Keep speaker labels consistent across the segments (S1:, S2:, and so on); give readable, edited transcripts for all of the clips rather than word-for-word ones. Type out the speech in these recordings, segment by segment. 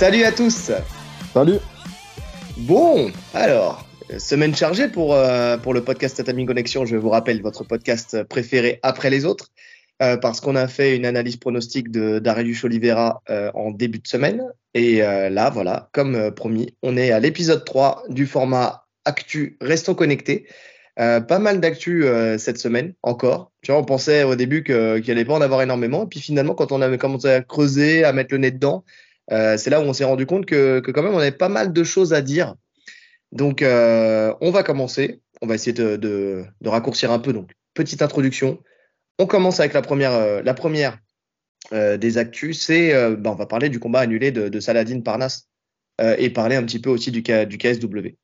S1: Salut à tous.
S2: Salut.
S1: Bon, alors, semaine chargée pour le podcast Tatami Connexion. Je vous rappelle, votre podcast préféré après les autres, parce qu'on a fait une analyse pronostique d'Arius Oliveira en début de semaine. Et là, voilà, comme promis, on est à l'épisode 3 du format Actu. Restons connectés. Pas mal d'actu cette semaine, encore. Tu vois, on pensait au début qu'il n'y allait pas en avoir énormément. Et puis finalement, quand on avait commencé à creuser, à mettre le nez dedans, c'est là où on s'est rendu compte que quand même, on avait pas mal de choses à dire. Donc, on va commencer. On va essayer de raccourcir un peu. Donc, petite introduction. On commence avec la première des actus. On va parler du combat annulé de Saladin Parnasse et parler un petit peu aussi du KSW.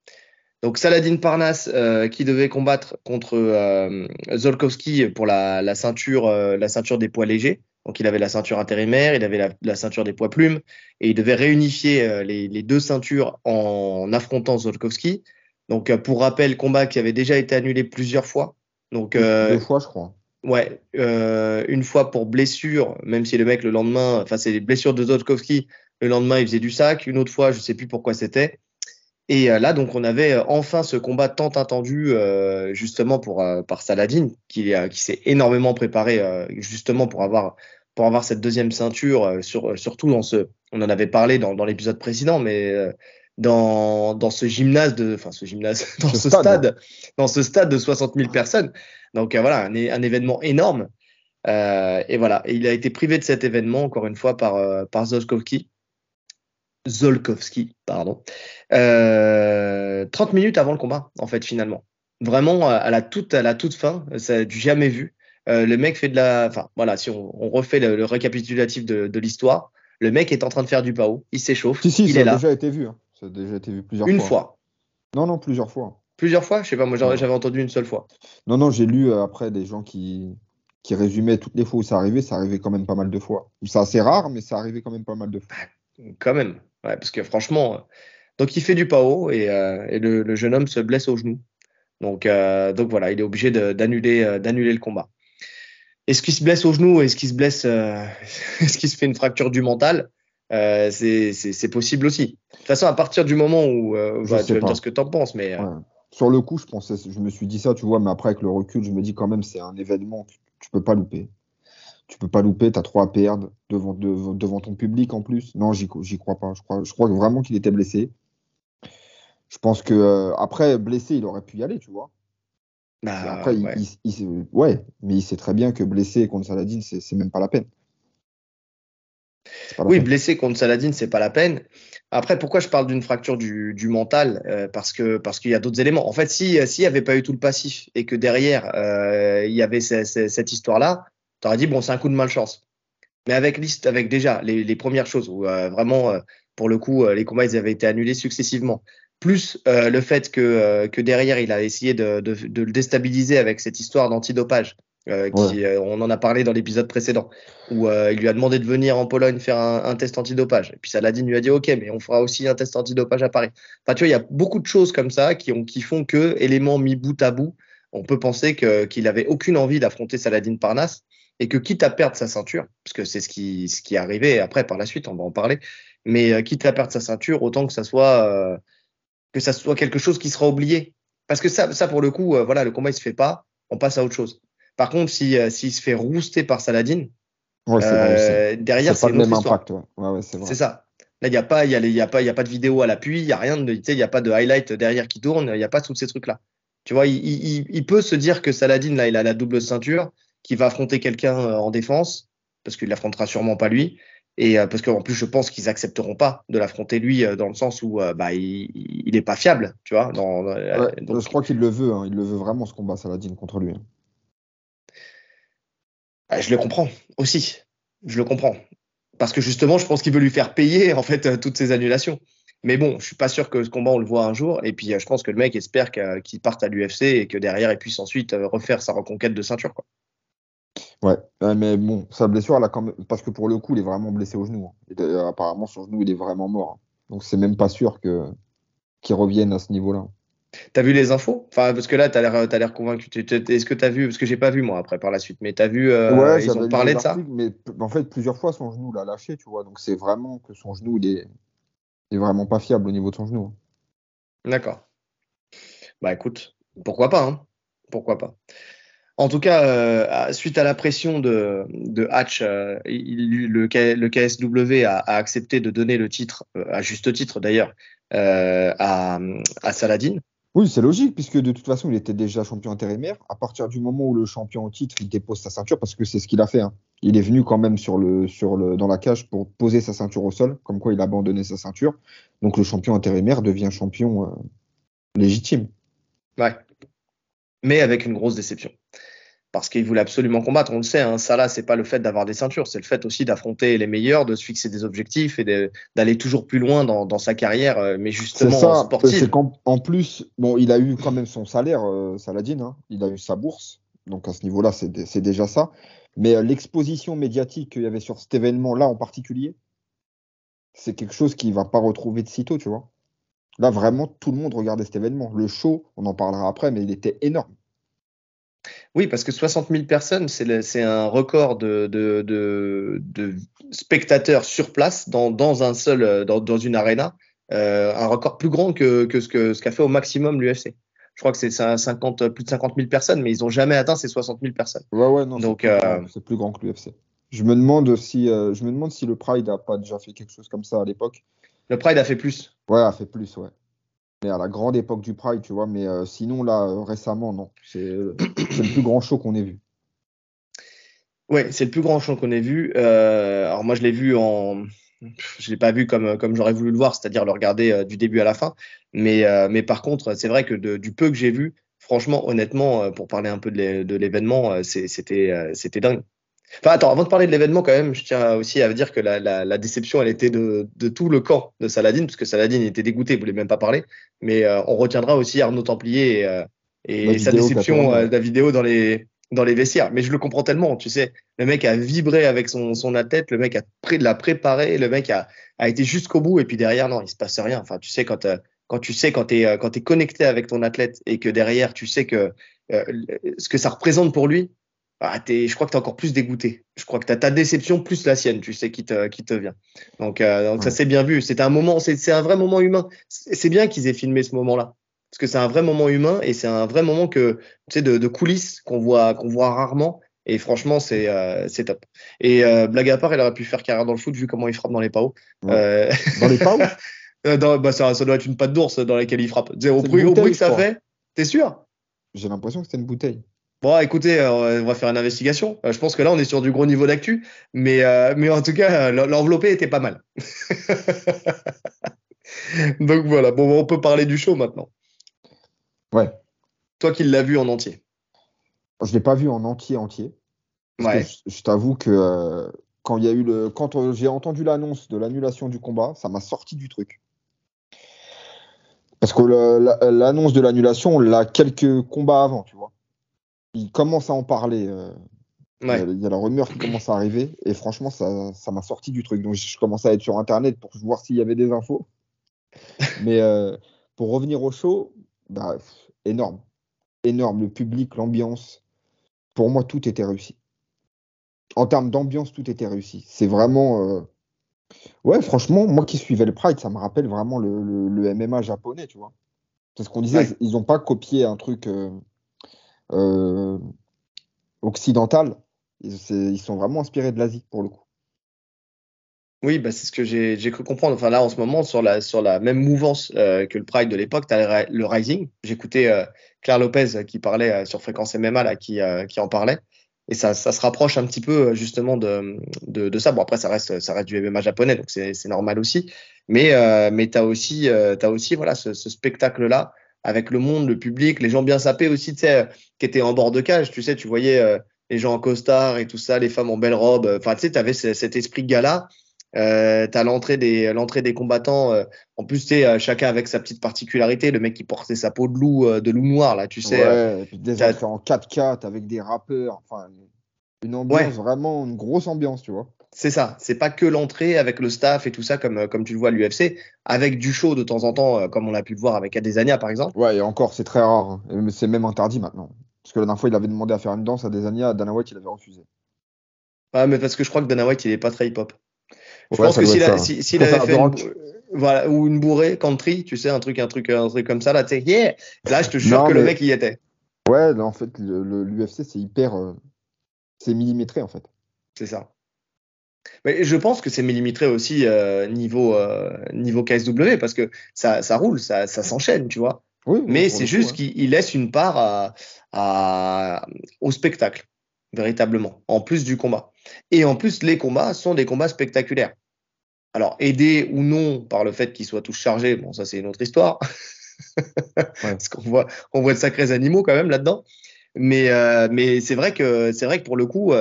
S1: Donc Saladin Parnasse qui devait combattre contre Zolkowski pour la ceinture des poids légers. Donc il avait la ceinture intérimaire, il avait la ceinture des poids plumes et il devait réunifier les deux ceintures en affrontant Zolkowski. Donc pour rappel, combat qui avait déjà été annulé plusieurs fois. Donc
S2: Deux fois, je crois.
S1: ouais, une fois pour blessure, même si le mec le lendemain, enfin c'est les blessures de Zolkowski, le lendemain il faisait du sac. Une autre fois, je sais plus pourquoi c'était. Et là, donc, on avait enfin ce combat tant attendu justement par Saladin, qui s'est énormément préparé justement pour avoir cette deuxième ceinture, surtout on en avait parlé dans l'épisode précédent, mais dans ce gymnase dans ce stade de 60 000 personnes. Donc voilà, un événement énorme. Et voilà, et il a été privé de cet événement encore une fois par Zolkowski, pardon. 30 minutes avant le combat, en fait, finalement. Vraiment, à la toute fin, ça du jamais vu. Le mec fait enfin, voilà, si on refait le récapitulatif de l'histoire, le mec est en train de faire du PAO, il s'échauffe,
S2: Si,
S1: il
S2: ça
S1: est
S2: a
S1: là.
S2: déjà été vu. Hein. Ça a déjà été vu plusieurs
S1: Une
S2: fois.
S1: fois.
S2: Non, plusieurs fois.
S1: Plusieurs fois? Je sais pas, moi,
S2: Ouais.
S1: j'avais entendu une seule fois.
S2: Non, j'ai lu après des gens qui résumaient toutes les fois où ça arrivait quand même pas mal de fois. C'est assez rare, mais ça arrivait quand même pas mal de fois.
S1: Quand même. Ouais, parce que franchement, donc il fait du PAO et le jeune homme se blesse au genou. Donc voilà, il est obligé d'annuler le combat. Est-ce qu'il se blesse au genou? Est-ce qu'il se blesse est-ce qu'il se fait une fracture du mental? C'est possible aussi. De toute façon, à partir du moment où tu vas me dire ce que tu en penses, mais
S2: Ouais. Sur le coup, je me suis dit ça, tu vois, mais après, avec le recul, je me dis quand même, c'est un événement que tu peux pas louper. Tu peux pas louper, tu as trop à perdre devant ton public en plus. Non, j'y crois pas. Je crois vraiment qu'il était blessé. Je pense que après, blessé, il aurait pu y aller, tu vois. Après,
S1: ouais.
S2: ouais, mais il sait très bien que blessé contre Saladin, c'est même pas la peine. C'est pas la
S1: Oui,
S2: peine.
S1: blessé contre Saladin, c'est pas la peine. Après, pourquoi je parle d'une fracture du mental? Parce qu'il y a d'autres éléments. En fait, s'il n'y avait pas eu tout le passif et que derrière, il y avait cette histoire-là, tu aurais dit, bon, c'est un coup de malchance. Mais avec déjà les premières choses où vraiment, pour le coup, les combats ils avaient été annulés successivement, plus le fait que derrière il a essayé de le déstabiliser avec cette histoire d'antidopage,
S2: Ouais.
S1: on en a parlé dans l'épisode précédent, où il lui a demandé de venir en Pologne faire un test antidopage. Et puis Saladin lui a dit OK, mais on fera aussi un test antidopage à Paris. Enfin, tu vois, il y a beaucoup de choses comme ça qui font que, éléments mis bout à bout, on peut penser qu'il avait aucune envie d'affronter Saladin Parnasse et que quitte à perdre sa ceinture, parce que c'est ce qui est arrivé après par la suite, on va en parler, mais quitte à perdre sa ceinture, autant que ça soit quelque chose qui sera oublié. Parce que ça pour le coup, voilà, le combat il se fait pas, on passe à autre chose. Par contre, s'il se fait rouster par Saladin,
S2: Ouais,
S1: derrière
S2: c'est pas
S1: c'est
S2: le
S1: une autre
S2: même
S1: histoire.
S2: impact. Ouais, c'est vrai.
S1: C'est ça. Là, il y a pas de vidéo à l'appui, il y a rien de, tu sais, il y a pas de highlight derrière qui tourne, il y a pas tous ces trucs-là. Tu vois, il peut se dire que Saladin, là, il a la double ceinture, qu'il va affronter quelqu'un en défense, parce qu'il l'affrontera sûrement pas lui, et parce qu'en plus, je pense qu'ils accepteront pas de l'affronter lui, dans le sens où il est pas fiable, tu vois.
S2: Ouais,
S1: Donc,
S2: je crois qu'il le veut. Hein. Il le veut vraiment, ce combat, Saladin, contre lui. Hein.
S1: je le comprends aussi. Je le comprends. Parce que justement, je pense qu'il veut lui faire payer en fait toutes ces annulations. Mais bon, je suis pas sûr que ce combat on le voit un jour. Et puis je pense que le mec espère qu'il parte à l'UFC et que derrière il puisse ensuite refaire sa reconquête de ceinture, quoi.
S2: Ouais, mais bon, sa blessure, là, quand même, parce que pour le coup, il est vraiment blessé au genou. Hein. Apparemment, son genou, il est vraiment mort. Hein. Donc, c'est même pas sûr qu'il revienne à ce niveau-là.
S1: T'as vu les infos? Enfin, parce que là, t'as l'air convaincu. Est-ce que t'as vu? Parce que j'ai pas vu moi après par la suite. Mais t'as vu?
S2: Ouais,
S1: Ils ont
S2: j'avais lu
S1: parlé
S2: des
S1: de ça?
S2: articles, mais en fait, plusieurs fois, son genou l'a lâché, tu vois. Donc, c'est vraiment que son genou, Il est vraiment pas fiable au niveau de son genou.
S1: D'accord. Bah écoute, pourquoi pas, hein? Pourquoi pas. En tout cas, suite à la pression de Hatch, le KSW a accepté de donner le titre, à juste titre d'ailleurs, à Saladin.
S2: Oui, c'est logique, puisque de toute façon, il était déjà champion intérimaire. À partir du moment où le champion au titre, il dépose sa ceinture, parce que c'est ce qu'il a fait, hein. Il est venu quand même dans la cage pour poser sa ceinture au sol, comme quoi il a abandonné sa ceinture. Donc le champion intérimaire devient champion légitime.
S1: Ouais. Mais avec une grosse déception. Parce qu'il voulait absolument combattre. On le sait, hein, Salah, c'est pas le fait d'avoir des ceintures, c'est le fait aussi d'affronter les meilleurs, de se fixer des objectifs et d'aller toujours plus loin dans sa carrière, mais
S2: C'est
S1: justement
S2: ça, c'est
S1: sportive.
S2: qu'en plus, bon, il a eu quand même son salaire, Saladin, hein. Il a eu sa bourse. Donc à ce niveau-là, c'est déjà ça. Mais l'exposition médiatique qu'il y avait sur cet événement-là en particulier, c'est quelque chose qu'il va pas retrouver de sitôt, tu vois. Là, vraiment, tout le monde regardait cet événement. Le show, on en parlera après, mais il était énorme.
S1: Oui, parce que 60 000 personnes, c'est un record de spectateurs sur place dans un seul, dans une arena. Un record plus grand que ce qu'a fait au maximum l'UFC. Je crois que c'est plus de 50 000 personnes, mais ils n'ont jamais atteint ces 60 000 personnes.
S2: Ouais, ouais, non,
S1: Donc,
S2: c'est plus grand que l'UFC. Je me demande si le Pride a pas déjà fait quelque chose comme ça à l'époque.
S1: le Pride a fait plus.
S2: Ouais, a fait plus, ouais. Mais à la grande époque du Pride, tu vois. Mais sinon, là, récemment, non. C'est le plus grand show qu'on ait vu.
S1: Ouais, c'est le plus grand champ qu'on ait vu. Alors moi, je l'ai pas vu comme j'aurais voulu le voir, c'est-à-dire le regarder du début à la fin. Mais par contre, c'est vrai que du peu que j'ai vu, franchement, honnêtement, pour parler un peu de l'événement, c'était dingue. Enfin, attends, avant de parler de l'événement, quand même, je tiens aussi à dire que la déception, elle était de tout le camp de Saladin, parce que Saladin était dégoûté, il voulait même pas parler. Mais on retiendra aussi Arnaud Templier
S2: La
S1: et sa
S2: vidéo qui a
S1: déception
S2: tourné, ouais.
S1: de la vidéo dans les vestiaires. Mais je le comprends tellement, tu sais. Le mec a vibré avec son athlète, le mec l'a préparé, le mec a été jusqu'au bout, et puis derrière, non, il se passe rien. Enfin, tu sais, quand t'es connecté avec ton athlète et que derrière, tu sais que euh, ce que ça représente pour lui, je crois que tu es encore plus dégoûté. Je crois que tu as ta déception plus la sienne, tu sais, qui te vient. Donc ça
S2: Ouais.
S1: s'est bien vu. C'était un moment, c'est un vrai moment humain. C'est bien qu'ils aient filmé ce moment-là. Parce que c'est un vrai moment humain et c'est un vrai moment tu sais, de coulisses qu'on voit rarement. Et franchement, c'est top. Et blague à part, il aurait pu faire carrière dans le foot vu comment il frappe dans les PAO.
S2: Ouais.
S1: Euh,
S2: Dans les PAO,
S1: bah, ça doit être une patte d'ours dans laquelle il frappe. Tu sais, au
S2: c'est une
S1: bruit, au bruit
S2: bouteille,
S1: que
S2: je
S1: ça
S2: crois.
S1: fait, t'es sûr?
S2: J'ai l'impression que c'était une bouteille.
S1: Bon, écoutez, on va faire une investigation. Je pense que là, on est sur du gros niveau d'actu, mais en tout cas, l'enveloppé était pas mal. Donc voilà, bon, on peut parler du show maintenant.
S2: Ouais.
S1: Toi qui l'as vu en entier.
S2: Je l'ai pas vu en entier. Parce que
S1: Ouais,
S2: je t'avoue que quand j'ai entendu l'annonce de l'annulation du combat, ça m'a sorti du truc. Parce que l'annonce de l'annulation, on l'a quelques combats avant, tu vois. Il commence à en parler.
S1: ouais.
S2: Il y a la rumeur qui commence à arriver. Et franchement, ça m'a sorti du truc. Donc, je commençais à être sur Internet pour voir s'il y avait des infos. Mais pour revenir au show, bah, énorme. Énorme. Le public, l'ambiance. Pour moi, tout était réussi. En termes d'ambiance, tout était réussi. C'est vraiment. Ouais, franchement, moi qui suivais le Pride, ça me rappelle vraiment le MMA japonais, tu vois. C'est ce qu'on disait,
S1: Ouais.
S2: ils n'ont pas copié un truc euh, occidental. Ils sont vraiment inspirés de l'Asie, pour le coup.
S1: Oui, bah, c'est ce que j'ai cru comprendre. Enfin, là, en ce moment, sur la même mouvance que le Pride de l'époque, tu as le Rising. J'écoutais Claire Lopez qui parlait sur Fréquence MMA, là, qui en parlait. Et ça se rapproche un petit peu justement de ça. Bon, après, ça reste du MMA japonais, donc c'est normal aussi. Mais t'as aussi voilà, ce spectacle-là, avec le monde, le public, les gens bien sapés aussi, tu sais, qui étaient en bord de cage. Tu sais, tu voyais les gens en costard et tout ça, les femmes en belle robe. Enfin, tu sais, tu avais cet esprit gala. T'as l'entrée des combattants. En plus, tu sais, chacun avec sa petite particularité. Le mec qui portait sa peau de loup noir, là, tu sais.
S2: Ouais, et puis des
S1: T'as-
S2: entrées en 4x4 avec des rappeurs. Enfin, une ambiance,
S1: ouais,
S2: vraiment, une grosse ambiance, tu vois.
S1: c'est ça. C'est pas que l'entrée avec le staff et tout ça, comme tu le vois à l'UFC, avec du show de temps en temps, comme on a pu le voir avec Adesanya, par exemple.
S2: Ouais, et encore, c'est très rare, hein. Et c'est même interdit maintenant. Parce que la dernière fois, il avait demandé à faire une danse à des Adesanya, à Dana White, il avait refusé.
S1: Ouais, mais parce que je crois que Dana White, il est pas très hip-hop. Je
S2: Ouais,
S1: pense
S2: ça
S1: que
S2: doit être
S1: s'il
S2: ça,
S1: a-
S2: hein.
S1: si-
S2: Il
S1: s'il avait
S2: préfère du
S1: fait une,
S2: rock.
S1: Voilà, ou une bourrée, country, tu sais, un truc comme ça, là, tu sais, yeah! Là, je te jure
S2: Non,
S1: que le
S2: mais
S1: mec y était.
S2: ouais, là, en fait, l'UFC, c'est hyper. C'est millimétré, en fait.
S1: C'est ça. Mais je pense que c'est millimétré aussi niveau KSW parce que ça roule, ça s'enchaîne, tu vois.
S2: Oui, oui,
S1: Mais
S2: pour
S1: c'est
S2: le coup,
S1: juste
S2: ouais.
S1: qu'il laisse une part au spectacle, véritablement, en plus du combat. Et en plus, les combats sont des combats spectaculaires. Alors, aidés ou non par le fait qu'ils soient tous chargés, bon, ça c'est une autre histoire,
S2: Ouais.
S1: parce qu'on voit de sacrés animaux quand même là-dedans. Mais c'est vrai que pour le coup,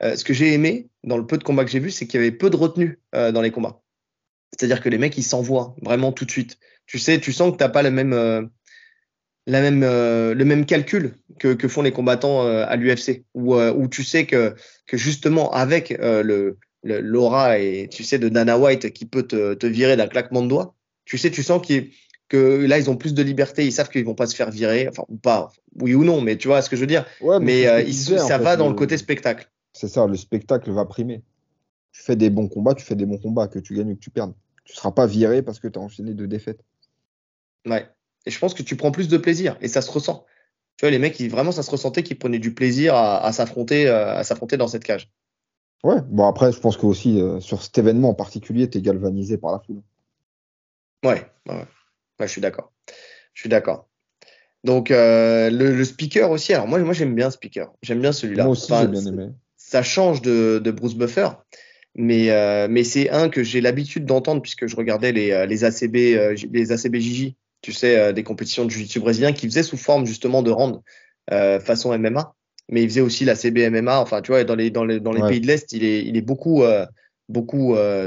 S1: ce que j'ai aimé dans le peu de combats que j'ai vu, c'est qu'il y avait peu de retenue dans les combats. C'est-à-dire que les mecs, ils s'envoient vraiment tout de suite. Tu sais, tu sens que t'as pas le même calcul que font les combattants à l'UFC, où tu sais que justement avec l'aura et tu sais de Dana White qui peut te virer d'un claquement de doigts, tu sais, tu sens que là ils ont plus de liberté, ils savent qu'ils vont pas se faire virer, enfin ou pas, oui ou non, mais tu vois ce que je veux dire.
S2: Ouais, mais
S1: Mais
S2: c'est ce que tu disais, en
S1: ça
S2: fait.
S1: va dans le côté spectacle.
S2: C'est ça, le spectacle va primer. Tu fais des bons combats, tu fais des bons combats, que tu gagnes ou que tu perdes. Tu ne seras pas viré parce que tu as enchaîné 2 défaites.
S1: Ouais. Et je pense que tu prends plus de plaisir et ça se ressent. Tu vois, les mecs, vraiment, ça se ressentait qu'ils prenaient du plaisir à s'affronter dans cette cage.
S2: Ouais, bon après, je pense que aussi sur cet événement en particulier, tu es galvanisé par la foule.
S1: Ouais, ouais, ouais. Ouais, je suis d'accord. Je suis d'accord. Donc, le speaker aussi. Alors, moi j'aime bien le speaker. J'aime bien
S2: Moi
S1: celui-là.
S2: aussi, j'ai
S1: Enfin,
S2: bien aimé.
S1: ça change de Bruce Buffer, mais c'est un que j'ai l'habitude d'entendre puisque je regardais les ACB, les ACBJJ, tu sais, des compétitions de jiu-jitsu brésilien qui faisaient sous forme justement de round façon MMA. Mais il faisait aussi la CB MMA. Enfin, tu vois, dans les
S2: Ouais.
S1: pays de l'Est, il est beaucoup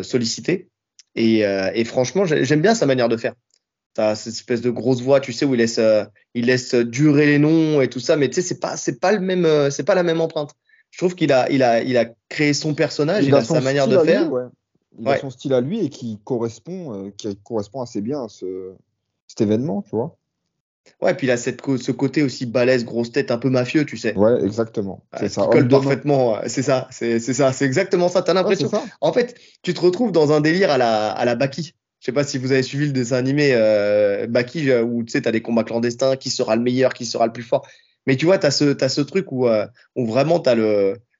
S1: sollicité. Et franchement, j'aime bien sa manière de faire. T'as cette espèce de grosse voix, tu sais, où il laisse durer les noms et tout ça, mais tu sais, c'est pas c'est pas la même empreinte. Je trouve qu'il a créé son personnage,
S2: Il
S1: il
S2: a
S1: a
S2: son
S1: sa manière
S2: style
S1: de
S2: à lui,
S1: faire.
S2: ouais. Il a
S1: Ouais.
S2: son style à lui et qui correspond assez bien à cet événement, tu vois.
S1: Ouais, puis il a ce côté aussi balèze, grosse tête, un peu mafieux, tu sais,
S2: Ouais, exactement. C'est ça,
S1: qui
S2: homme
S1: colle
S2: de main.
S1: parfaitement. C'est ça, c'est ça, c'est exactement ça. T'as
S2: Ouais, c'est
S1: l'impression.
S2: ça.
S1: En fait, tu te retrouves dans un délire à la Baki. Je sais pas si vous avez suivi le dessin animé Baki, où tu sais, t'as des combats clandestins, qui sera le meilleur, qui sera le plus fort. Mais tu vois, t'as ce truc où vraiment t'as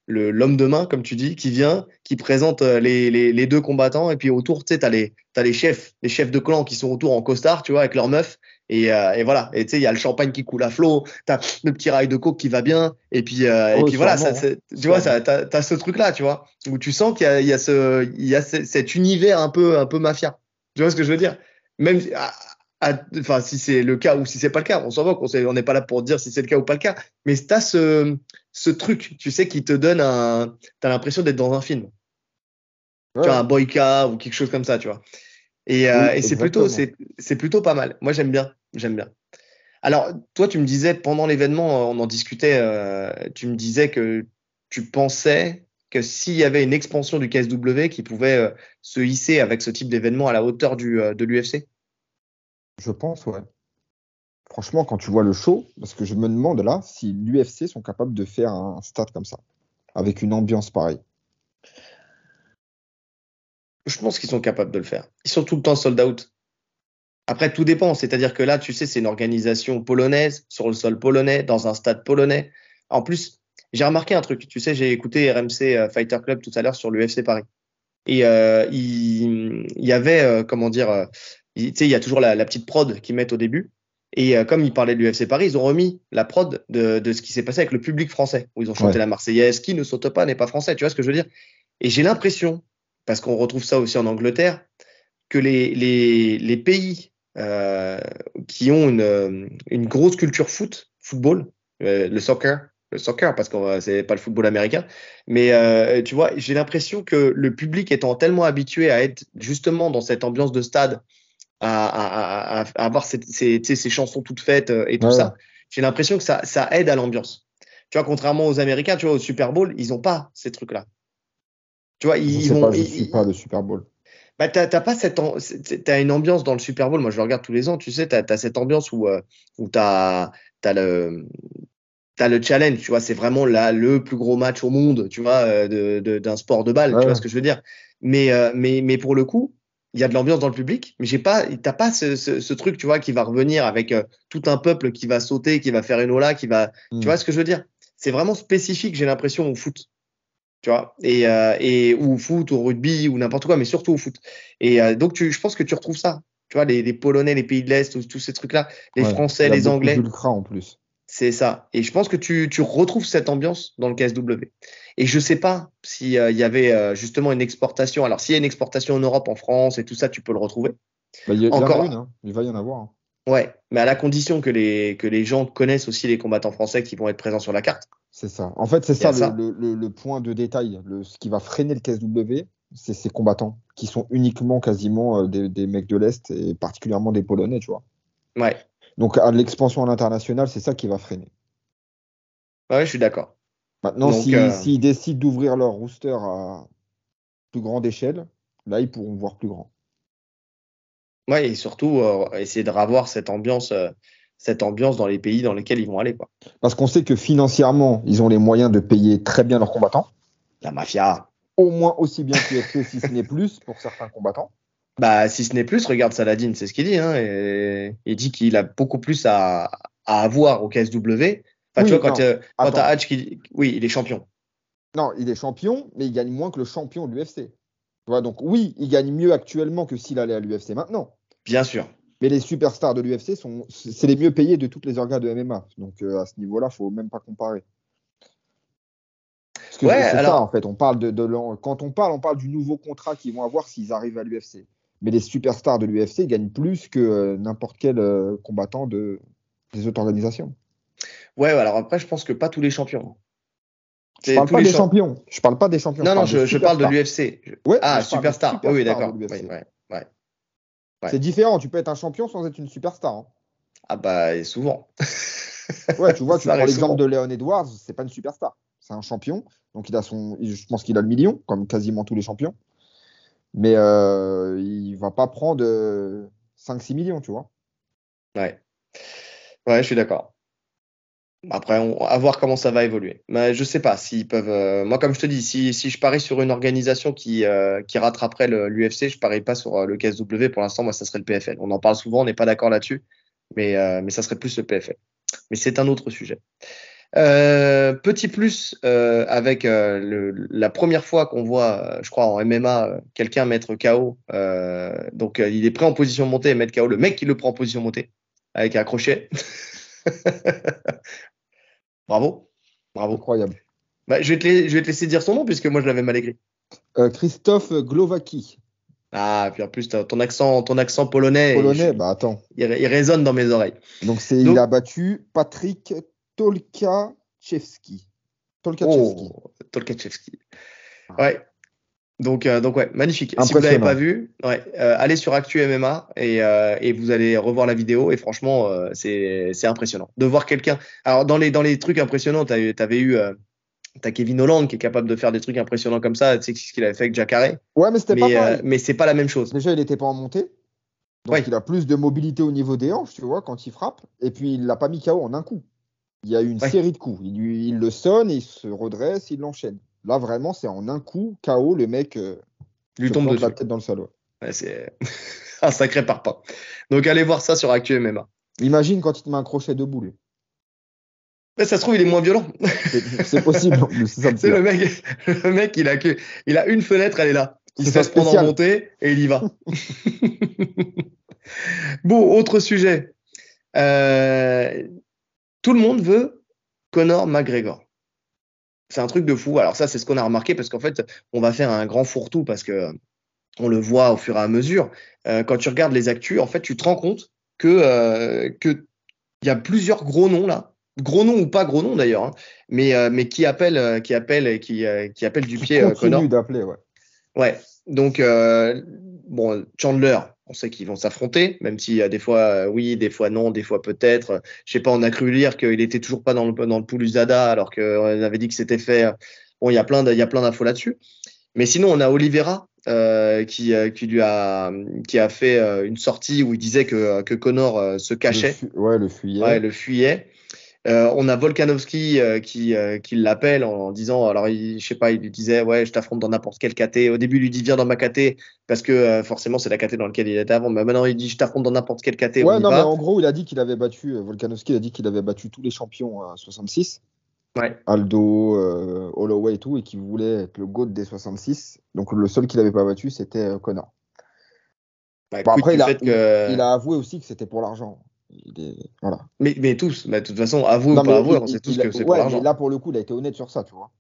S1: l'homme de main, comme tu dis, qui vient, qui présente les deux combattants, et puis autour, tu sais, t'as les chefs de clan qui sont autour en costard, tu vois, avec leurs meufs. Et voilà. Et tu sais, il y a le champagne qui coule à flot, t'as le petit rail de coke qui va bien, et
S2: Ouais,
S1: puis voilà,
S2: sûrement, hein.
S1: tu vois,
S2: Sûrement.
S1: t'as ce truc-là, tu vois, où tu sens qu'il y a cet univers un peu mafia. Tu vois ce que je veux dire? Même, enfin, si c'est le cas ou si c'est pas le cas, on s'en va, on n'est pas là pour dire si c'est le cas ou pas le cas, mais t'as ce truc, tu sais, qui te donne t'as l'impression d'être dans un film. Tu vois,
S2: Ouais,
S1: un Boyka ou quelque chose comme ça, tu vois. Et,
S2: oui,
S1: euh, et c'est plutôt,
S2: exactement.
S1: c'est plutôt pas mal. Moi, j'aime bien, j'aime bien. Alors, toi, tu me disais, pendant l'événement, on en discutait, tu me disais que tu pensais que s'il y avait une expansion du KSW qui pouvait se hisser avec ce type d'événement à la hauteur de l'UFC.
S2: Je pense, ouais. Franchement, quand tu vois le show, parce que je me demande là si l'UFC sont capables de faire un stade comme ça, avec une ambiance pareille.
S1: Je pense qu'ils sont capables de le faire. Ils sont tout le temps sold out. Après, tout dépend. C'est-à-dire que là, tu sais, c'est une organisation polonaise, sur le sol polonais, dans un stade polonais. En plus, j'ai remarqué un truc. Tu sais, j'ai écouté RMC Fighter Club tout à l'heure sur l'UFC Paris. Et il y avait, comment dire, tu sais, il y a toujours la petite prod qu'ils mettent au début. Et comme ils parlaient de l'UFC Paris, ils ont remis la prod de ce qui s'est passé avec le public français, où ils ont chanté
S2: Ouais,
S1: la Marseillaise, qui ne saute pas n'est pas français, tu vois ce que je veux dire? Et j'ai l'impression, parce qu'on retrouve ça aussi en Angleterre, que les pays qui ont une grosse culture football, le soccer, parce que c'est pas le football américain, mais tu vois, j'ai l'impression que le public étant tellement habitué à être justement dans cette ambiance de stade, à avoir tu sais, ces chansons toutes faites et
S2: ouais,
S1: tout
S2: ouais.
S1: ça, j'ai l'impression que ça aide à l'ambiance. Tu vois, contrairement aux Américains, tu vois, au Super Bowl, ils n'ont pas ces trucs-là. Tu vois,
S2: Je
S1: ils
S2: sais pas,
S1: vont,
S2: je suis pas le Super Bowl.
S1: bah, t'as pas t'as une ambiance dans le Super Bowl. Moi, je le regarde tous les ans. Tu sais, t'as cette ambiance où t'as le challenge. Tu vois, c'est vraiment là le plus gros match au monde. Tu vois, d'un sport de balle.
S2: Ouais,
S1: Tu vois
S2: ouais.
S1: ce que je veux dire? Mais pour le coup, il y a de l'ambiance dans le public, mais t'as pas ce truc, tu vois, qui va revenir avec tout un peuple qui va sauter, qui va faire une ola, tu vois ce que je veux dire? C'est vraiment spécifique, j'ai l'impression, au foot, tu vois, ou au foot, au rugby, ou n'importe quoi, mais surtout au foot. Et donc, je pense que tu retrouves ça, tu vois, les Polonais, les pays de l'Est, tous ces trucs-là, les
S2: Ouais.
S1: Français,
S2: Il y a
S1: les
S2: beaucoup
S1: Anglais.
S2: d'ultra en plus.
S1: C'est ça. Et je pense que tu retrouves cette ambiance dans le KSW. Et je sais pas s'il y avait justement une exportation. Alors, s'il y a une exportation en Europe, en France et tout ça, tu peux le retrouver.
S2: Bah, il y en a une,
S1: Encore,
S2: hein. Il va y en avoir, hein.
S1: ouais, mais à la condition que les gens connaissent aussi les combattants français qui vont être présents sur la carte.
S2: C'est ça. En fait, c'est
S1: Il y
S2: ça
S1: a ça.
S2: le point de détail. Ce qui va freiner le KSW, c'est ces combattants qui sont uniquement quasiment des mecs de l'Est et particulièrement des Polonais, tu vois.
S1: Ouais,
S2: Donc, à l'expansion à l'international, c'est ça qui va freiner.
S1: ouais, je suis d'accord.
S2: Maintenant,
S1: Donc,
S2: s'ils décident d'ouvrir leur rooster à plus grande échelle, là, ils pourront voir plus grand.
S1: ouais, et surtout, essayer de revoir cette ambiance dans les pays dans lesquels ils vont aller, quoi.
S2: Parce qu'on sait que financièrement, ils ont les moyens de payer très bien leurs combattants,
S1: La mafia.
S2: au moins aussi bien que l'UFC, si ce n'est plus, pour certains combattants.
S1: Bah, si ce n'est plus, regarde Saladin, c'est ce qu'il dit. Hein, et il dit qu'il a beaucoup plus à avoir au KSW. Enfin, tu vois,
S2: Oui, non,
S1: quand t'as
S2: attends.
S1: Hatch qui. Oui, il est champion.
S2: Non, il est champion, mais il gagne moins que le champion de l'UFC. Tu vois, donc oui, il gagne mieux actuellement que s'il allait à l'UFC maintenant.
S1: Bien sûr.
S2: Mais les superstars de l'UFC c'est les mieux payés de toutes les orgas de MMA. Donc à ce niveau-là, il ne faut même pas comparer. Parce que
S1: Ouais,
S2: c'est ça, en
S1: alors.
S2: fait. Quand on parle du nouveau contrat qu'ils vont avoir s'ils arrivent à l'UFC. Mais les superstars de l'UFC gagnent plus que n'importe quel combattant des autres organisations.
S1: Ouais, alors après, je pense que pas tous les champions.
S2: Je
S1: C'est
S2: parle
S1: tous
S2: pas
S1: les
S2: des
S1: champions.
S2: champions. Je parle pas des champions. Je
S1: Non, non,
S2: parle des
S1: je parle de
S2: superstars.
S1: l'UFC.
S2: Ouais, mais
S1: Ah,
S2: je parle des
S1: superstar. Oui, oui,
S2: superstars de
S1: d'accord. Oui,
S2: l'UFC.
S1: ouais, ouais, ouais.
S2: C'est différent. Tu peux être un champion sans être une superstar, hein.
S1: Ah, bah, et souvent.
S2: Ouais, tu vois, tu
S1: Ça
S2: prends
S1: arrive
S2: l'exemple de
S1: souvent.
S2: Leon Edwards, c'est pas une superstar. C'est un champion. Donc je pense qu'il a le million, comme quasiment tous les champions. Mais il va pas prendre 5-6 millions, tu vois.
S1: Ouais. Ouais, je suis d'accord. Après, à voir comment ça va évoluer. Mais je sais pas s'ils peuvent. Moi, comme je te dis, si je parie sur une organisation qui rattraperait l'UFC, je parie pas sur le KSW. Pour l'instant, moi, ça serait le PFL. On en parle souvent, on n'est pas d'accord là-dessus, mais ça serait plus le PFL. Mais c'est un autre sujet. Petit plus avec la première fois qu'on voit, je crois, en MMA, quelqu'un mettre KO. Donc, il est prêt en position montée et mettre KO le mec qui le prend en position montée avec un crochet. Bravo. Bravo.
S2: Incroyable.
S1: Bah, je vais te laisser dire son nom puisque moi je l'avais mal écrit.
S2: Christophe Glowacki,
S1: Ah, puis en plus, ton accent polonais,
S2: polonais, bah attends.
S1: il résonne dans mes oreilles.
S2: Donc il a
S1: Donc,
S2: battu Patrick Tolkaczewski. Tolkaczewski.
S1: oh, Tolkaczewski. Ouais. Donc ouais, magnifique. Si vous l'avez pas
S2: Impressionnant.
S1: vu, ouais, allez sur Actu MMA et vous allez revoir la vidéo. Et franchement, c'est impressionnant de voir quelqu'un. Alors, dans les trucs impressionnants, t'avais eu. T'as Kevin Holland qui est capable de faire des trucs impressionnants comme ça. Tu sais ce qu'il avait fait avec Jacare.
S2: Ouais, mais c'était pas pareil.
S1: Mais c'est pas la même chose.
S2: Déjà, il n'était pas en montée. Donc,
S1: Oui,
S2: il a plus de mobilité au niveau des hanches, tu vois, quand il frappe. Et puis, il l'a pas mis KO en un coup. Il y a eu une
S1: oui.
S2: série de coups. Il le sonne, il se redresse, il l'enchaîne. Là, vraiment, c'est en un coup, KO, le mec
S1: Lui
S2: se
S1: tombe
S2: plante la
S1: dessus.
S2: tête dans le sol. Ouais.
S1: Ouais, c'est un sacré parpaing. Donc allez voir ça sur Actu MMA.
S2: Imagine quand il te met un crochet de boule.
S1: Mais ça se trouve, il est moins violent.
S2: C'est possible, en plus, c'est ça le
S1: C'est
S2: pire.
S1: le mec, il a une fenêtre, elle est là. Il
S2: C'est
S1: se
S2: sa
S1: laisse prendre en
S2: spéciale.
S1: montée et il y va. Bon, autre sujet. Euh, Tout le monde veut Conor McGregor. C'est un truc de fou. Alors ça, c'est ce qu'on a remarqué parce qu'en fait, on va faire un grand fourre-tout parce que on le voit au fur et à mesure. Quand tu regardes les actus, en fait, tu te rends compte que il y a plusieurs gros noms là, gros noms ou pas gros noms d'ailleurs, hein, mais qui appellent du
S2: Qui
S1: pied
S2: continue
S1: Conor.
S2: d'appeler, ouais.
S1: Ouais. Donc bon, Chandler, on sait qu'ils vont s'affronter, même s'il y a des fois oui, des fois non, des fois peut-être. Je sais pas, on a cru lire qu'il était toujours pas dans le pool USADA alors qu'on avait dit que c'était fait. Bon, il y a plein d'infos là-dessus. Mais sinon, on a Oliveira qui a fait une sortie où il disait que Conor se cachait,
S2: Ouais, le
S1: ouais,
S2: fuyait.
S1: le fuyait. On a Volkanovski qui l'appelle en disant, alors je sais pas, il lui disait ouais, je t'affronte dans n'importe quel KT. Au début, il lui dit viens dans ma KT parce que forcément c'est la KT dans laquelle il était avant. Mais maintenant il dit je t'affronte dans n'importe quel KT, on
S2: Ouais,
S1: y
S2: non, mais
S1: va.
S2: en gros, il a dit qu'il avait battu, Volkanovski a dit qu'il avait battu tous les champions à 66,
S1: Ouais.
S2: Aldo, Holloway et tout, et qu'il voulait être le GOAT des 66. Donc le seul qu'il n'avait pas battu, c'était Conor.
S1: Bah,
S2: Bon,
S1: quid
S2: après,
S1: du fait que.
S2: il a avoué aussi que c'était pour l'argent. Voilà.
S1: Mais tous, bah, de toute façon, avouer ou
S2: Non,
S1: pas
S2: mais
S1: avouer, on sait tous que c'est pour
S2: ouais, mais
S1: l'argent.
S2: là, pour le coup, il a été honnête sur ça, tu vois.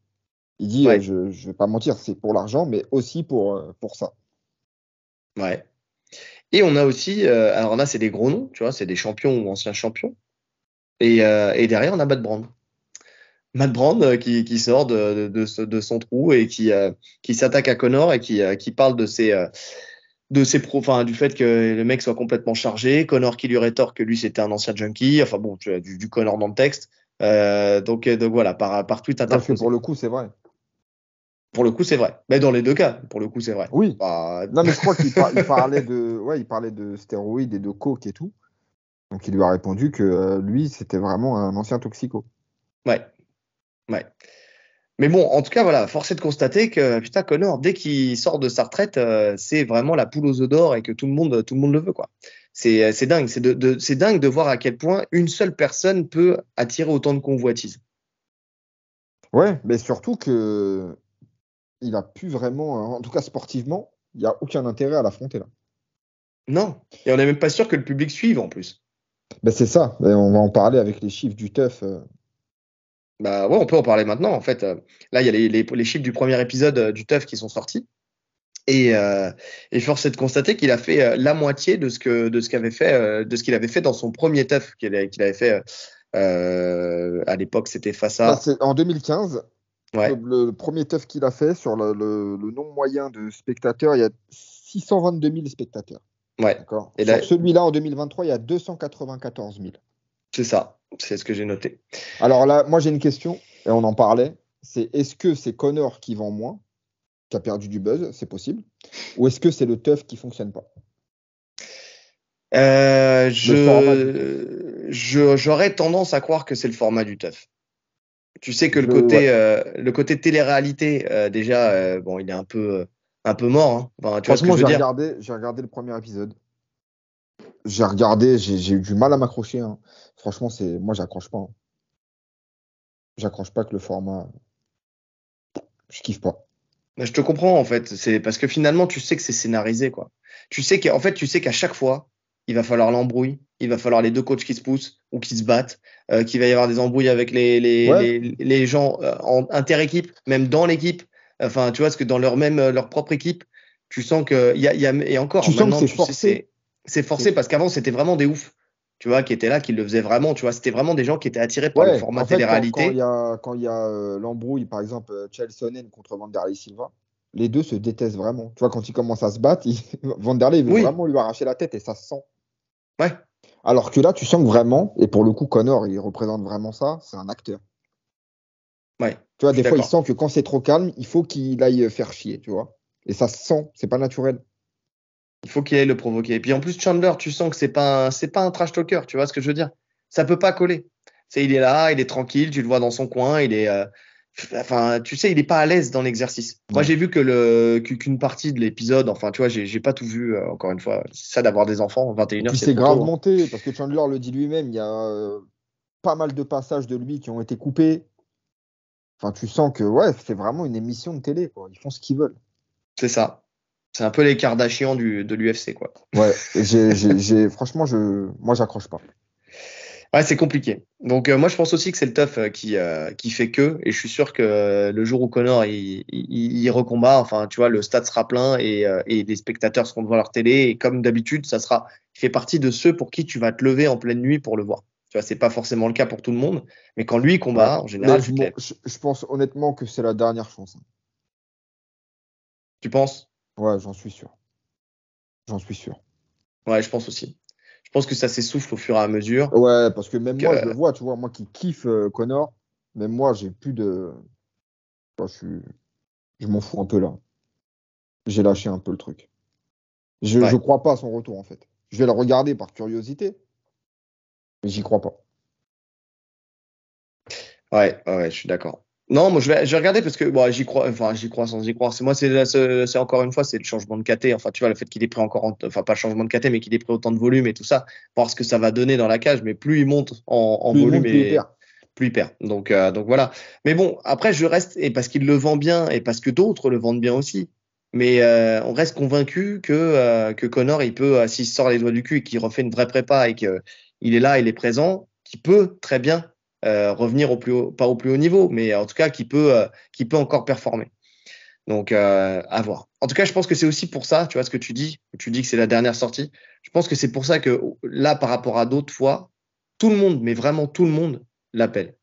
S2: Il dit,
S1: Ouais,
S2: je ne vais pas mentir, c'est pour l'argent, mais aussi pour ça.
S1: ouais. Et on a aussi, alors là c'est des gros noms, tu vois, c'est des champions ou anciens champions. Et derrière on a Matt Brand. Matt Brand qui sort de son trou et qui s'attaque à Connor et qui parle enfin, du fait que le mec soit complètement chargé. Connor qui lui rétorque que lui c'était un ancien junkie. Enfin bon, tu as du Connor dans le texte. Donc voilà, par tweet
S2: Parce que
S1: interposé.
S2: pour le coup, c'est vrai.
S1: Pour le coup, c'est vrai. Mais dans les deux cas, pour le coup, c'est vrai.
S2: Oui.
S1: Bah,
S2: Non, mais je crois il parlait de stéroïdes et de coke et tout. Donc il lui a répondu que lui, c'était vraiment un ancien toxico.
S1: ouais, ouais. Mais bon, en tout cas, voilà, force est de constater que putain, Connor, dès qu'il sort de sa retraite, c'est vraiment la poule aux œufs d'or et que tout le monde le veut, quoi. C'est dingue, c'est dingue de voir à quel point une seule personne peut attirer autant de convoitises.
S2: Ouais, mais surtout que il a plus vraiment, en tout cas sportivement, il n'y a aucun intérêt à l'affronter là.
S1: Non, et on n'est même pas sûr que le public suive en plus.
S2: Ben, c'est ça, et on va en parler avec les chiffres du TUF.
S1: Bah ouais, on peut en parler maintenant. En fait, là, il y a les chiffres du premier épisode du TUF qui sont sortis. Et force est de constater qu'il a fait la moitié de ce qu'il avait fait dans son premier TUF qu'il avait fait à l'époque, c'était face
S2: Bah,
S1: à.
S2: c'est en 2015,
S1: Ouais,
S2: le premier TUF qu'il a fait sur le nombre moyen de spectateurs, il y a 622 000 spectateurs.
S1: ouais.
S2: D'accord.
S1: Et là,
S2: Sur celui-là, en 2023, il y a 294 000.
S1: c'est ça, c'est ce que j'ai noté.
S2: Alors là, moi j'ai une question, et on en parlait, c'est est-ce que c'est Connor qui vend moins, qui a perdu du buzz, c'est possible, ou est-ce que c'est le TUF qui fonctionne pas? Le format du TUF.
S1: J'aurais tendance à croire que c'est le format du TUF. Tu sais que
S2: Ouais.
S1: le côté télé-réalité, déjà, bon, il est un peu mort, hein. Enfin, tu vois ce que
S2: Franchement,
S1: je veux dire?
S2: j'ai regardé le premier épisode. J'ai regardé, j'ai eu du mal à m'accrocher, hein. Franchement, moi, j'accroche pas, hein. J'accroche pas que le format. Je kiffe pas.
S1: Mais je te comprends en fait, c'est parce que finalement tu sais que c'est scénarisé quoi. Tu sais qu'à chaque fois, il va falloir l'embrouille, il va falloir les deux coachs qui se poussent ou qui se battent, qu'il va y avoir des embrouilles avec
S2: Ouais,
S1: les gens en inter-équipe, même dans l'équipe. Enfin, tu vois, parce que dans leur propre équipe, tu sens que et encore
S2: tu sens que
S1: maintenant
S2: c'est
S1: tu sais
S2: forcé.
S1: c'est
S2: C'est
S1: forcé parce qu'avant c'était vraiment des oufs. Tu vois, qui étaient là, qui le faisaient vraiment, tu vois, c'était vraiment des gens qui étaient attirés par le
S2: Ouais,
S1: format
S2: en fait,
S1: télé-réalité.
S2: quand il y a l'embrouille, par exemple, Sonnen contre Vanderlei Silva, les deux se détestent vraiment. Tu vois, quand ils commencent à se battre, Vanderlei il veut
S1: Oui,
S2: vraiment lui arracher la tête et ça se sent.
S1: ouais,
S2: Alors que là, tu sens que vraiment, et pour le coup, Connor, il représente vraiment ça, c'est un acteur.
S1: ouais,
S2: Tu vois,
S1: je suis
S2: des fois, il
S1: d'accord.
S2: sent que quand c'est trop calme, il faut qu'il aille faire chier, tu vois. Et ça se sent, c'est pas naturel.
S1: Il faut qu'il aille le provoquer. Et puis en plus, Chandler, tu sens que c'est pas un trash talker, tu vois ce que je veux dire? Ça peut pas coller. Il est là, il est tranquille, tu le vois dans son coin, enfin, tu sais, il est pas à l'aise dans l'exercice. Moi,
S2: Ouais.
S1: j'ai vu qu'une partie de l'épisode, enfin, tu vois, j'ai pas tout vu, encore une fois. C'est ça d'avoir des enfants,
S2: Et
S1: 21h,
S2: puis
S1: c'est
S2: c'est
S1: trop
S2: grave
S1: tôt, hein.
S2: monté, parce que Chandler le dit lui-même, il y a pas mal de passages de lui qui ont été coupés. Enfin, tu sens que ouais, c'est vraiment une émission de télé, quoi. Ils font ce qu'ils veulent.
S1: C'est ça. C'est un peu les Kardashians de l'UFC, quoi.
S2: Ouais, franchement, moi, j'accroche pas.
S1: Ouais, c'est compliqué. Donc moi je pense aussi que c'est le tough qui fait que, et je suis sûr que le jour où Connor il recombat, enfin tu vois, le stade sera plein et les spectateurs seront devant leur télé et comme d'habitude, il fait partie de ceux pour qui tu vas te lever en pleine nuit pour le voir. Tu vois, c'est pas forcément le cas pour tout le monde, mais quand lui
S2: Ouais.
S1: combat, en
S2: Mais
S1: général, tu te lèves.
S2: je pense honnêtement que c'est la dernière chance, hein.
S1: Tu penses?
S2: Ouais, j'en suis sûr. J'en suis sûr.
S1: Ouais, je pense aussi. Je pense que ça s'essouffle au fur et à mesure.
S2: Ouais, parce que même moi, je le
S1: Que,
S2: vois, tu vois, moi qui kiffe Connor, même moi, j'ai plus de. Enfin, je m'en fous un peu là. J'ai lâché un peu le truc. Je
S1: ouais.
S2: crois pas à son retour, en fait. Je vais le regarder par curiosité, mais j'y crois pas.
S1: Ouais, je suis d'accord. Non, moi je vais regarder parce que bon, j'y crois sans y croire. C'est encore une fois, c'est le changement de KT. Enfin, tu vois, le fait qu'il ait pris enfin pas le changement de KT, mais qu'il ait pris autant de volume et tout ça, voir ce que ça va donner dans la cage. Mais plus il monte en
S2: Plus il
S1: volume
S2: monte, plus il
S1: et
S2: perd.
S1: plus il perd. Donc voilà. Mais bon, après je reste et parce qu'il le vend bien et parce que d'autres le vendent bien aussi. Mais on reste convaincu que Connor, il peut, s'il se sort les doigts du cul et qu'il refait une vraie prépa et qu'il est là, il est présent, qu'il peut très bien revenir pas au plus haut niveau, mais en tout cas qui peut encore performer. Donc à voir. En tout cas, je pense que c'est aussi pour ça, tu vois ce que tu dis que c'est la dernière sortie. Je pense que c'est pour ça que là, par rapport à d'autres fois, tout le monde, mais vraiment tout le monde, l'appelle.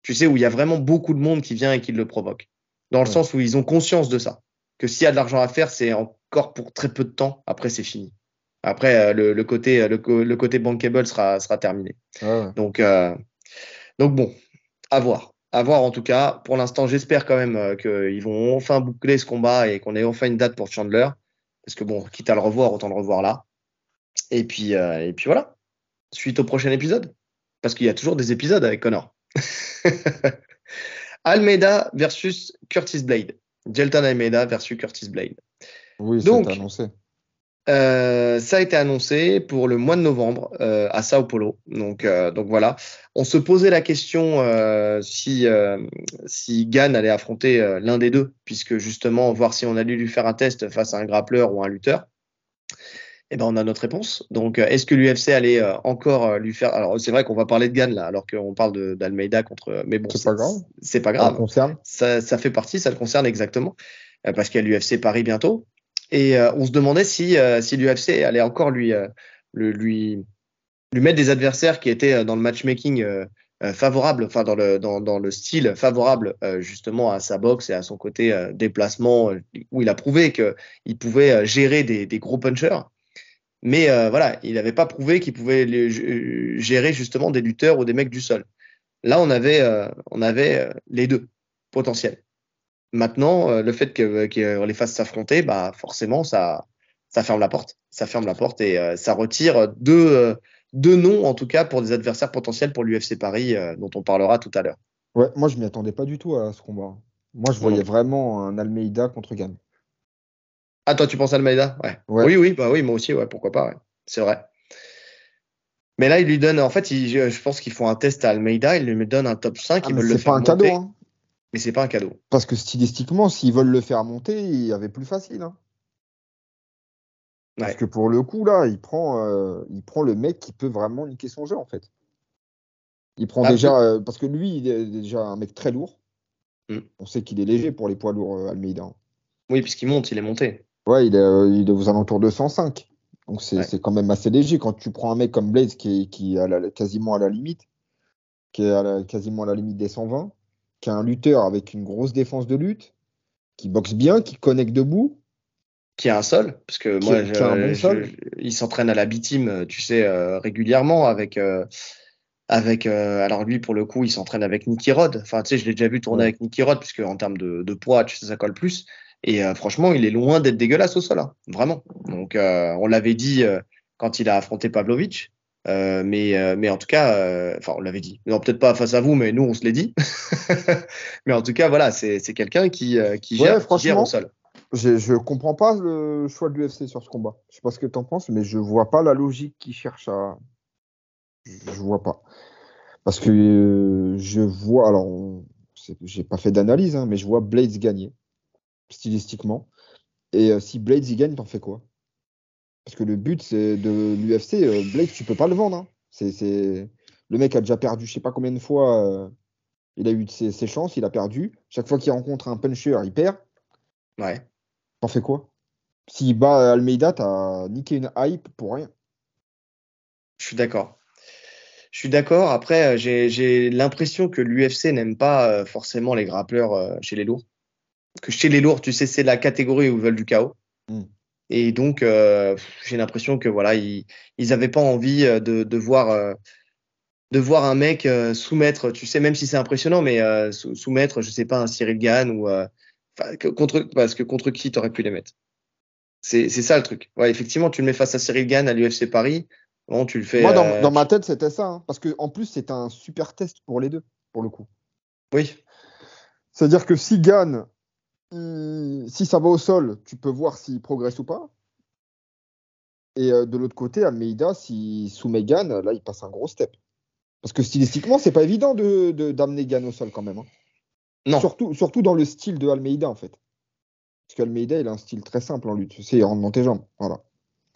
S1: Tu sais, où il y a vraiment beaucoup de monde qui vient et qui le provoque. Dans le
S2: Ouais.
S1: sens où ils ont conscience de ça. Que s'il y a de l'argent à faire, c'est encore pour très peu de temps. Après, c'est fini. Après, le côté bankable sera terminé.
S2: Ouais, ouais.
S1: Donc bon, à voir. À voir en tout cas. Pour l'instant, j'espère quand même qu'ils vont enfin boucler ce combat et qu'on ait enfin une date pour Chandler. Parce que bon, quitte à le revoir, autant le revoir là. Et puis voilà. Suite au prochain épisode. Parce qu'il y a toujours des épisodes avec Connor. Almeida versus Curtis Blade. Jelton Almeida versus Curtis Blade.
S2: Oui, c'était
S1: Donc,
S2: annoncé.
S1: ça a été annoncé pour le mois de novembre à Sao Paulo. Donc voilà. On se posait la question si Gann allait affronter l'un des deux, puisque justement, voir si on allait lui faire un test face à un grappleur ou un lutteur. Eh ben, on a notre réponse. Donc, est-ce que l'UFC allait encore lui faire. Alors, c'est vrai qu'on va parler de Gann là, alors qu'on parle d'Almeida contre. Mais bon,
S2: C'est pas grave.
S1: c'est pas
S2: Ça le
S1: grave.
S2: concerne.
S1: Ça fait partie, ça le concerne exactement, parce qu'il y a l'UFC Paris bientôt. Et on se demandait si l'UFC allait encore lui mettre des adversaires qui étaient dans le matchmaking favorable, enfin dans le style favorable justement à sa boxe et à son côté déplacement, où il a prouvé qu'il pouvait gérer des gros punchers. Mais voilà, il n'avait pas prouvé qu'il pouvait gérer justement des lutteurs ou des mecs du sol. Là, on avait les deux potentiels. Maintenant, le fait que les fasse s'affronter, bah forcément, ça ferme la porte. Ça ferme la porte et ça retire deux noms, en tout cas, pour des adversaires potentiels pour l'UFC Paris, dont on parlera tout à l'heure.
S2: Ouais, moi, je m'y attendais pas du tout à ce combat. Moi, je
S1: Moi non
S2: voyais
S1: plus.
S2: vraiment un Almeida contre Gann.
S1: Ah, toi, tu penses à Almeida? Ouais.
S2: Ouais.
S1: Oui, bah oui, moi aussi, ouais, pourquoi pas, ouais. C'est vrai. Mais là, il lui donne, en fait, je pense qu'ils font un test à Almeida, ils lui donnent un top 5,
S2: Ah,
S1: ils
S2: mais
S1: veulent le
S2: c'est pas
S1: faire
S2: un cadeau,
S1: monter,
S2: hein.
S1: mais c'est pas un cadeau.
S2: Parce que stylistiquement, s'ils veulent le faire monter, il y avait plus facile, hein. Parce
S1: Ouais.
S2: que pour le coup, là, il prend le mec qui peut vraiment niquer son jeu, en fait. Il prend
S1: Bah,
S2: déjà. Parce que lui, il est déjà un mec très lourd.
S1: hmm.
S2: On sait qu'il est léger pour les poids lourds, Almeida, hein.
S1: Oui, puisqu'il monte, il est monté.
S2: Ouais, il est aux alentours de 105. Donc
S1: Ouais.
S2: c'est quand même assez léger. Quand tu prends un mec comme Blaze qui est quasiment à la limite, qui est quasiment à la limite des 120, qui est un lutteur avec une grosse défense de lutte, qui boxe bien, qui connecte debout,
S1: Qui a un sol, parce que moi,
S2: qui a un bon sol.
S1: il s'entraîne à la B-Team, tu sais, régulièrement alors lui, pour le coup, il s'entraîne avec Nicky Rod. Enfin, tu sais, je l'ai déjà vu tourner
S2: Ouais.
S1: avec Nicky Rod, puisque en termes de poids, tu sais, ça colle plus. Et franchement, il est loin d'être dégueulasse au sol, hein, vraiment. Donc, on l'avait dit quand il a affronté Pavlovich. Mais en tout cas, enfin, on l'avait dit. Non, peut-être pas face à vous, mais nous, on se l'est dit. Mais en tout cas, voilà, c'est quelqu'un
S2: Ouais,
S1: qui gère au
S2: franchement,
S1: sol.
S2: je comprends pas le choix de l'UFC sur ce combat. Je sais pas ce que tu en penses, mais je vois pas la logique qu'ils cherchent à. Je vois pas. Parce que je vois, alors, j'ai pas fait d'analyse, hein, mais je vois Blades gagner, stylistiquement. Et si Blades y gagne, t'en fais quoi? Parce que le but c'est de l'UFC, Blades, tu peux pas le vendre, hein. Le mec a déjà perdu, je sais pas combien de fois, il a eu ses chances, il a perdu. Chaque fois qu'il rencontre un puncher, il perd.
S1: Ouais,
S2: T'en fais quoi? S'il bat Almeida, t'as niqué une hype pour rien.
S1: je suis d'accord. Je suis d'accord. Après, j'ai l'impression que l'UFC n'aime pas forcément les grappleurs chez les lourds. Que chez les lourds, tu sais, c'est la catégorie où ils veulent du chaos.
S2: Hmm.
S1: Et donc, j'ai l'impression que voilà, ils avaient pas envie de voir un mec soumettre, tu sais, même si c'est impressionnant, mais soumettre, je sais pas, un Cyril Gane ou parce que contre qui t'aurais pu les mettre. C'est ça le truc. Ouais, effectivement, tu le mets face à Cyril Gane à l'UFC Paris. Bon, tu le fais.
S2: Moi, dans ma tête, c'était ça, hein. Parce que en plus, c'était un super test pour les deux. pour le coup.
S1: Oui.
S2: C'est-à-dire que si Gann, si ça va au sol, tu peux voir s'il progresse ou pas. Et de l'autre côté, Almeida, s'il soumet Gann, là, il passe un gros step. Parce que stylistiquement, c'est pas évident d'amener Gann au sol quand même, hein.
S1: Non.
S2: Surtout dans le style de Almeida, en fait. Parce qu'Almeida, il a un style très simple en lutte. Tu sais, il rentre dans tes jambes. Voilà.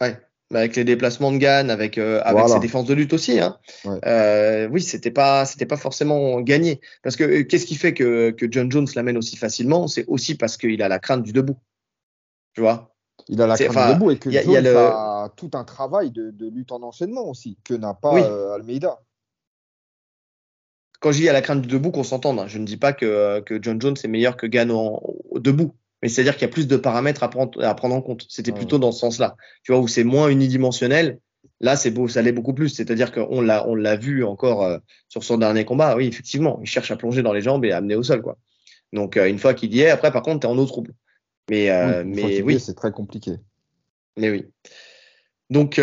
S1: Ouais. Bah, avec les déplacements de Gann, avec ses
S2: Voilà.
S1: défenses de lutte aussi, hein.
S2: Ouais.
S1: Oui, c'était pas forcément gagné. Parce que qu'est-ce qui fait que John Jones l'amène aussi facilement? C'est aussi parce qu'il a la crainte du debout. Tu vois?
S2: Il a la crainte du
S1: Enfin,
S2: debout et que
S1: il y a
S2: Jones a tout un travail de lutte en enchaînement aussi, que n'a pas
S1: Oui,
S2: Almeida.
S1: quand je dis à la crainte du debout, qu'on s'entende, hein. Je ne dis pas que John Jones est meilleur que Gann au debout. Mais c'est-à-dire qu'il y a plus de paramètres à prendre en compte. C'était
S2: Ouais.
S1: plutôt dans ce sens-là. Tu vois, où c'est moins unidimensionnel. Là, ça l'est beaucoup plus. C'est-à-dire on l'a vu encore sur son dernier combat. Oui, effectivement, il cherche à plonger dans les jambes et à amener au sol, quoi. Donc, une fois qu'il y est, après, par contre, t'es en eau trouble.
S2: Oui, une fois qu'il y est,
S1: Oui,
S2: c'est très compliqué.
S1: mais oui. Donc,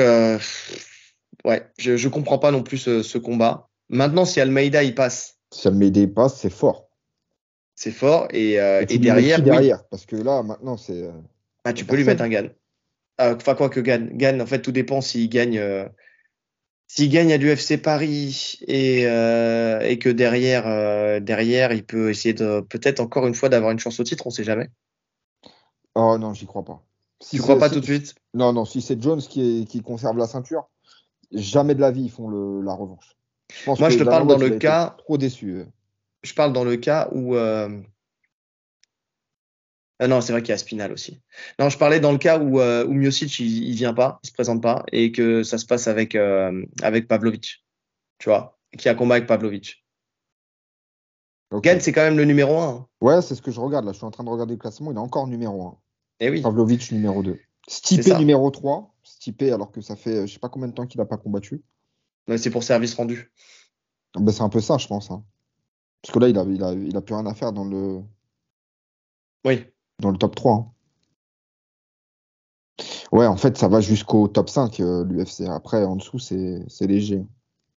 S1: ouais, je comprends pas non plus ce combat. Maintenant, si Almeida il passe,
S2: Si Almeida il passe, c'est fort.
S1: c'est fort.
S2: Et
S1: Et
S2: tu lui mets qui
S1: derrière, oui,
S2: derrière? Parce que là, maintenant,
S1: ah,
S2: y a
S1: tu peux lui mettre
S2: personne.
S1: un Gann. Enfin, quoi que Gann. Gann, en fait, tout dépend s'il gagne. S'il gagne à l'UFC Paris et que derrière, il peut essayer de peut-être encore une fois d'avoir une chance au titre, on sait jamais.
S2: Oh non, j'y crois pas. Si
S1: Tu crois
S2: c'est,
S1: pas tout de suite?
S2: non, non, si c'est Jones qui conserve la ceinture, jamais de la vie ils font la revanche. Je pense
S1: Moi,
S2: que
S1: je te
S2: Dana
S1: parle dans
S2: White,
S1: le
S2: il a été
S1: cas,
S2: trop déçu.
S1: je parle dans le cas où non, c'est vrai qu'il y a Spinal aussi. Non, je parlais dans le cas où Miocic il vient pas, il se présente pas et que ça se passe avec Pavlovich, tu vois, qui a combat avec Pavlovich.
S2: Ok.
S1: Gann, c'est quand même le numéro un, hein.
S2: Ouais, c'est ce que je regarde là. Je suis en train de regarder le classement. Il est encore numéro 1.
S1: Eh oui,
S2: Pavlovich numéro 2.
S1: c'est
S2: Stipe
S1: ça.
S2: numéro 3. Stipe alors que ça fait je sais pas combien de temps qu'il n'a pas combattu.
S1: Mais c'est pour service rendu.
S2: Ben, c'est un peu ça, je pense, hein. Parce que là, il a plus rien à faire
S1: Oui.
S2: dans le top 3, hein. Ouais, en fait, ça va jusqu'au top 5, l'UFC. Après, en dessous, c'est léger.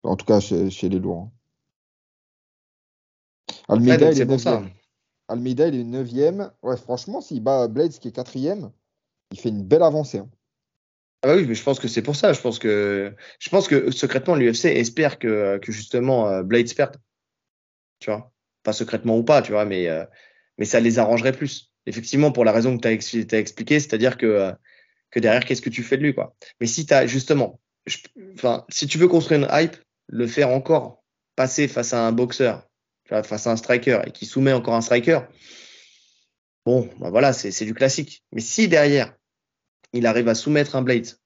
S2: En tout cas, chez les lourds, hein.
S1: Ouais,
S2: Almeida,
S1: donc
S2: il est
S1: c'est pour ça.
S2: 9e. Almeida, il est 9e. Ouais, franchement, s'il bat Blades, qui est 4e, il fait une belle avancée, hein.
S1: Ah bah oui, mais je pense que c'est pour ça. Je pense que secrètement, l'UFC espère que justement Blades perde, tu vois. Pas secrètement ou pas, tu vois, mais ça les arrangerait plus. Effectivement, pour la raison que tu as expliqué, c'est-à-dire que derrière, qu'est-ce que tu fais de lui, quoi. Mais si tu as justement, enfin, si tu veux construire une hype, le faire encore passer face à un boxeur, tu vois, face à un striker et qui soumet encore un striker, bon, bah voilà, c'est du classique. Mais si derrière, il arrive à soumettre un Blades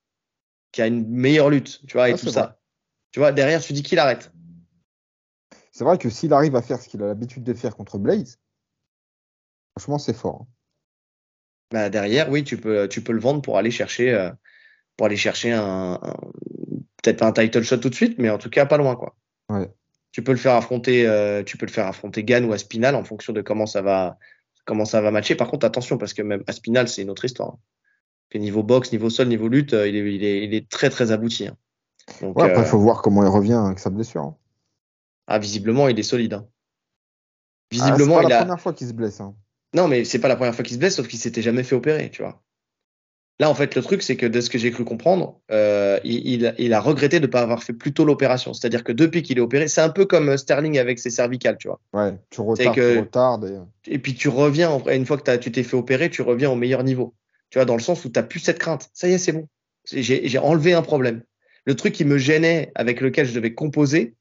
S1: qui a une meilleure lutte, tu vois, et
S2: Ah,
S1: tout
S2: c'est vrai.
S1: ça, tu vois, derrière, tu dis qu'il arrête.
S2: C'est vrai que s'il arrive à faire ce qu'il a l'habitude de faire contre Blades, franchement, c'est fort, hein.
S1: Bah, derrière, oui, tu peux le vendre pour aller chercher peut-être pas un title shot tout de suite, mais en tout cas pas loin, quoi.
S2: Ouais.
S1: Tu peux le faire affronter Gann ou Aspinal en fonction de comment ça va matcher. Par contre, attention, parce que même Aspinal, c'est une autre histoire, hein. Que niveau boxe, niveau sol, niveau lutte, il est très très abouti, hein. Donc,
S2: Ouais, après, il faut voir comment il revient avec sa blessure, hein.
S1: visiblement, il est solide, hein.
S2: Ah, c'est
S1: Visiblement,
S2: pas la première fois qu'il se blesse, hein.
S1: non, mais c'est pas la première fois qu'il se blesse, sauf qu'il s'était jamais fait opérer, tu vois. Là, en fait, le truc, c'est que de ce que j'ai cru comprendre, il a regretté de ne pas avoir fait plus tôt l'opération. C'est-à-dire que depuis qu'il est opéré, c'est un peu comme Sterling avec ses cervicales, tu vois.
S2: Ouais,
S1: C'est
S2: tu
S1: que,
S2: retardes.
S1: et puis tu reviens, une fois que tu t'es fait opérer, tu reviens au meilleur niveau. Tu vois, dans le sens où tu n'as plus cette crainte. Ça y est, c'est bon. J'ai enlevé un problème. Le truc qui me gênait, avec lequel je devais composer,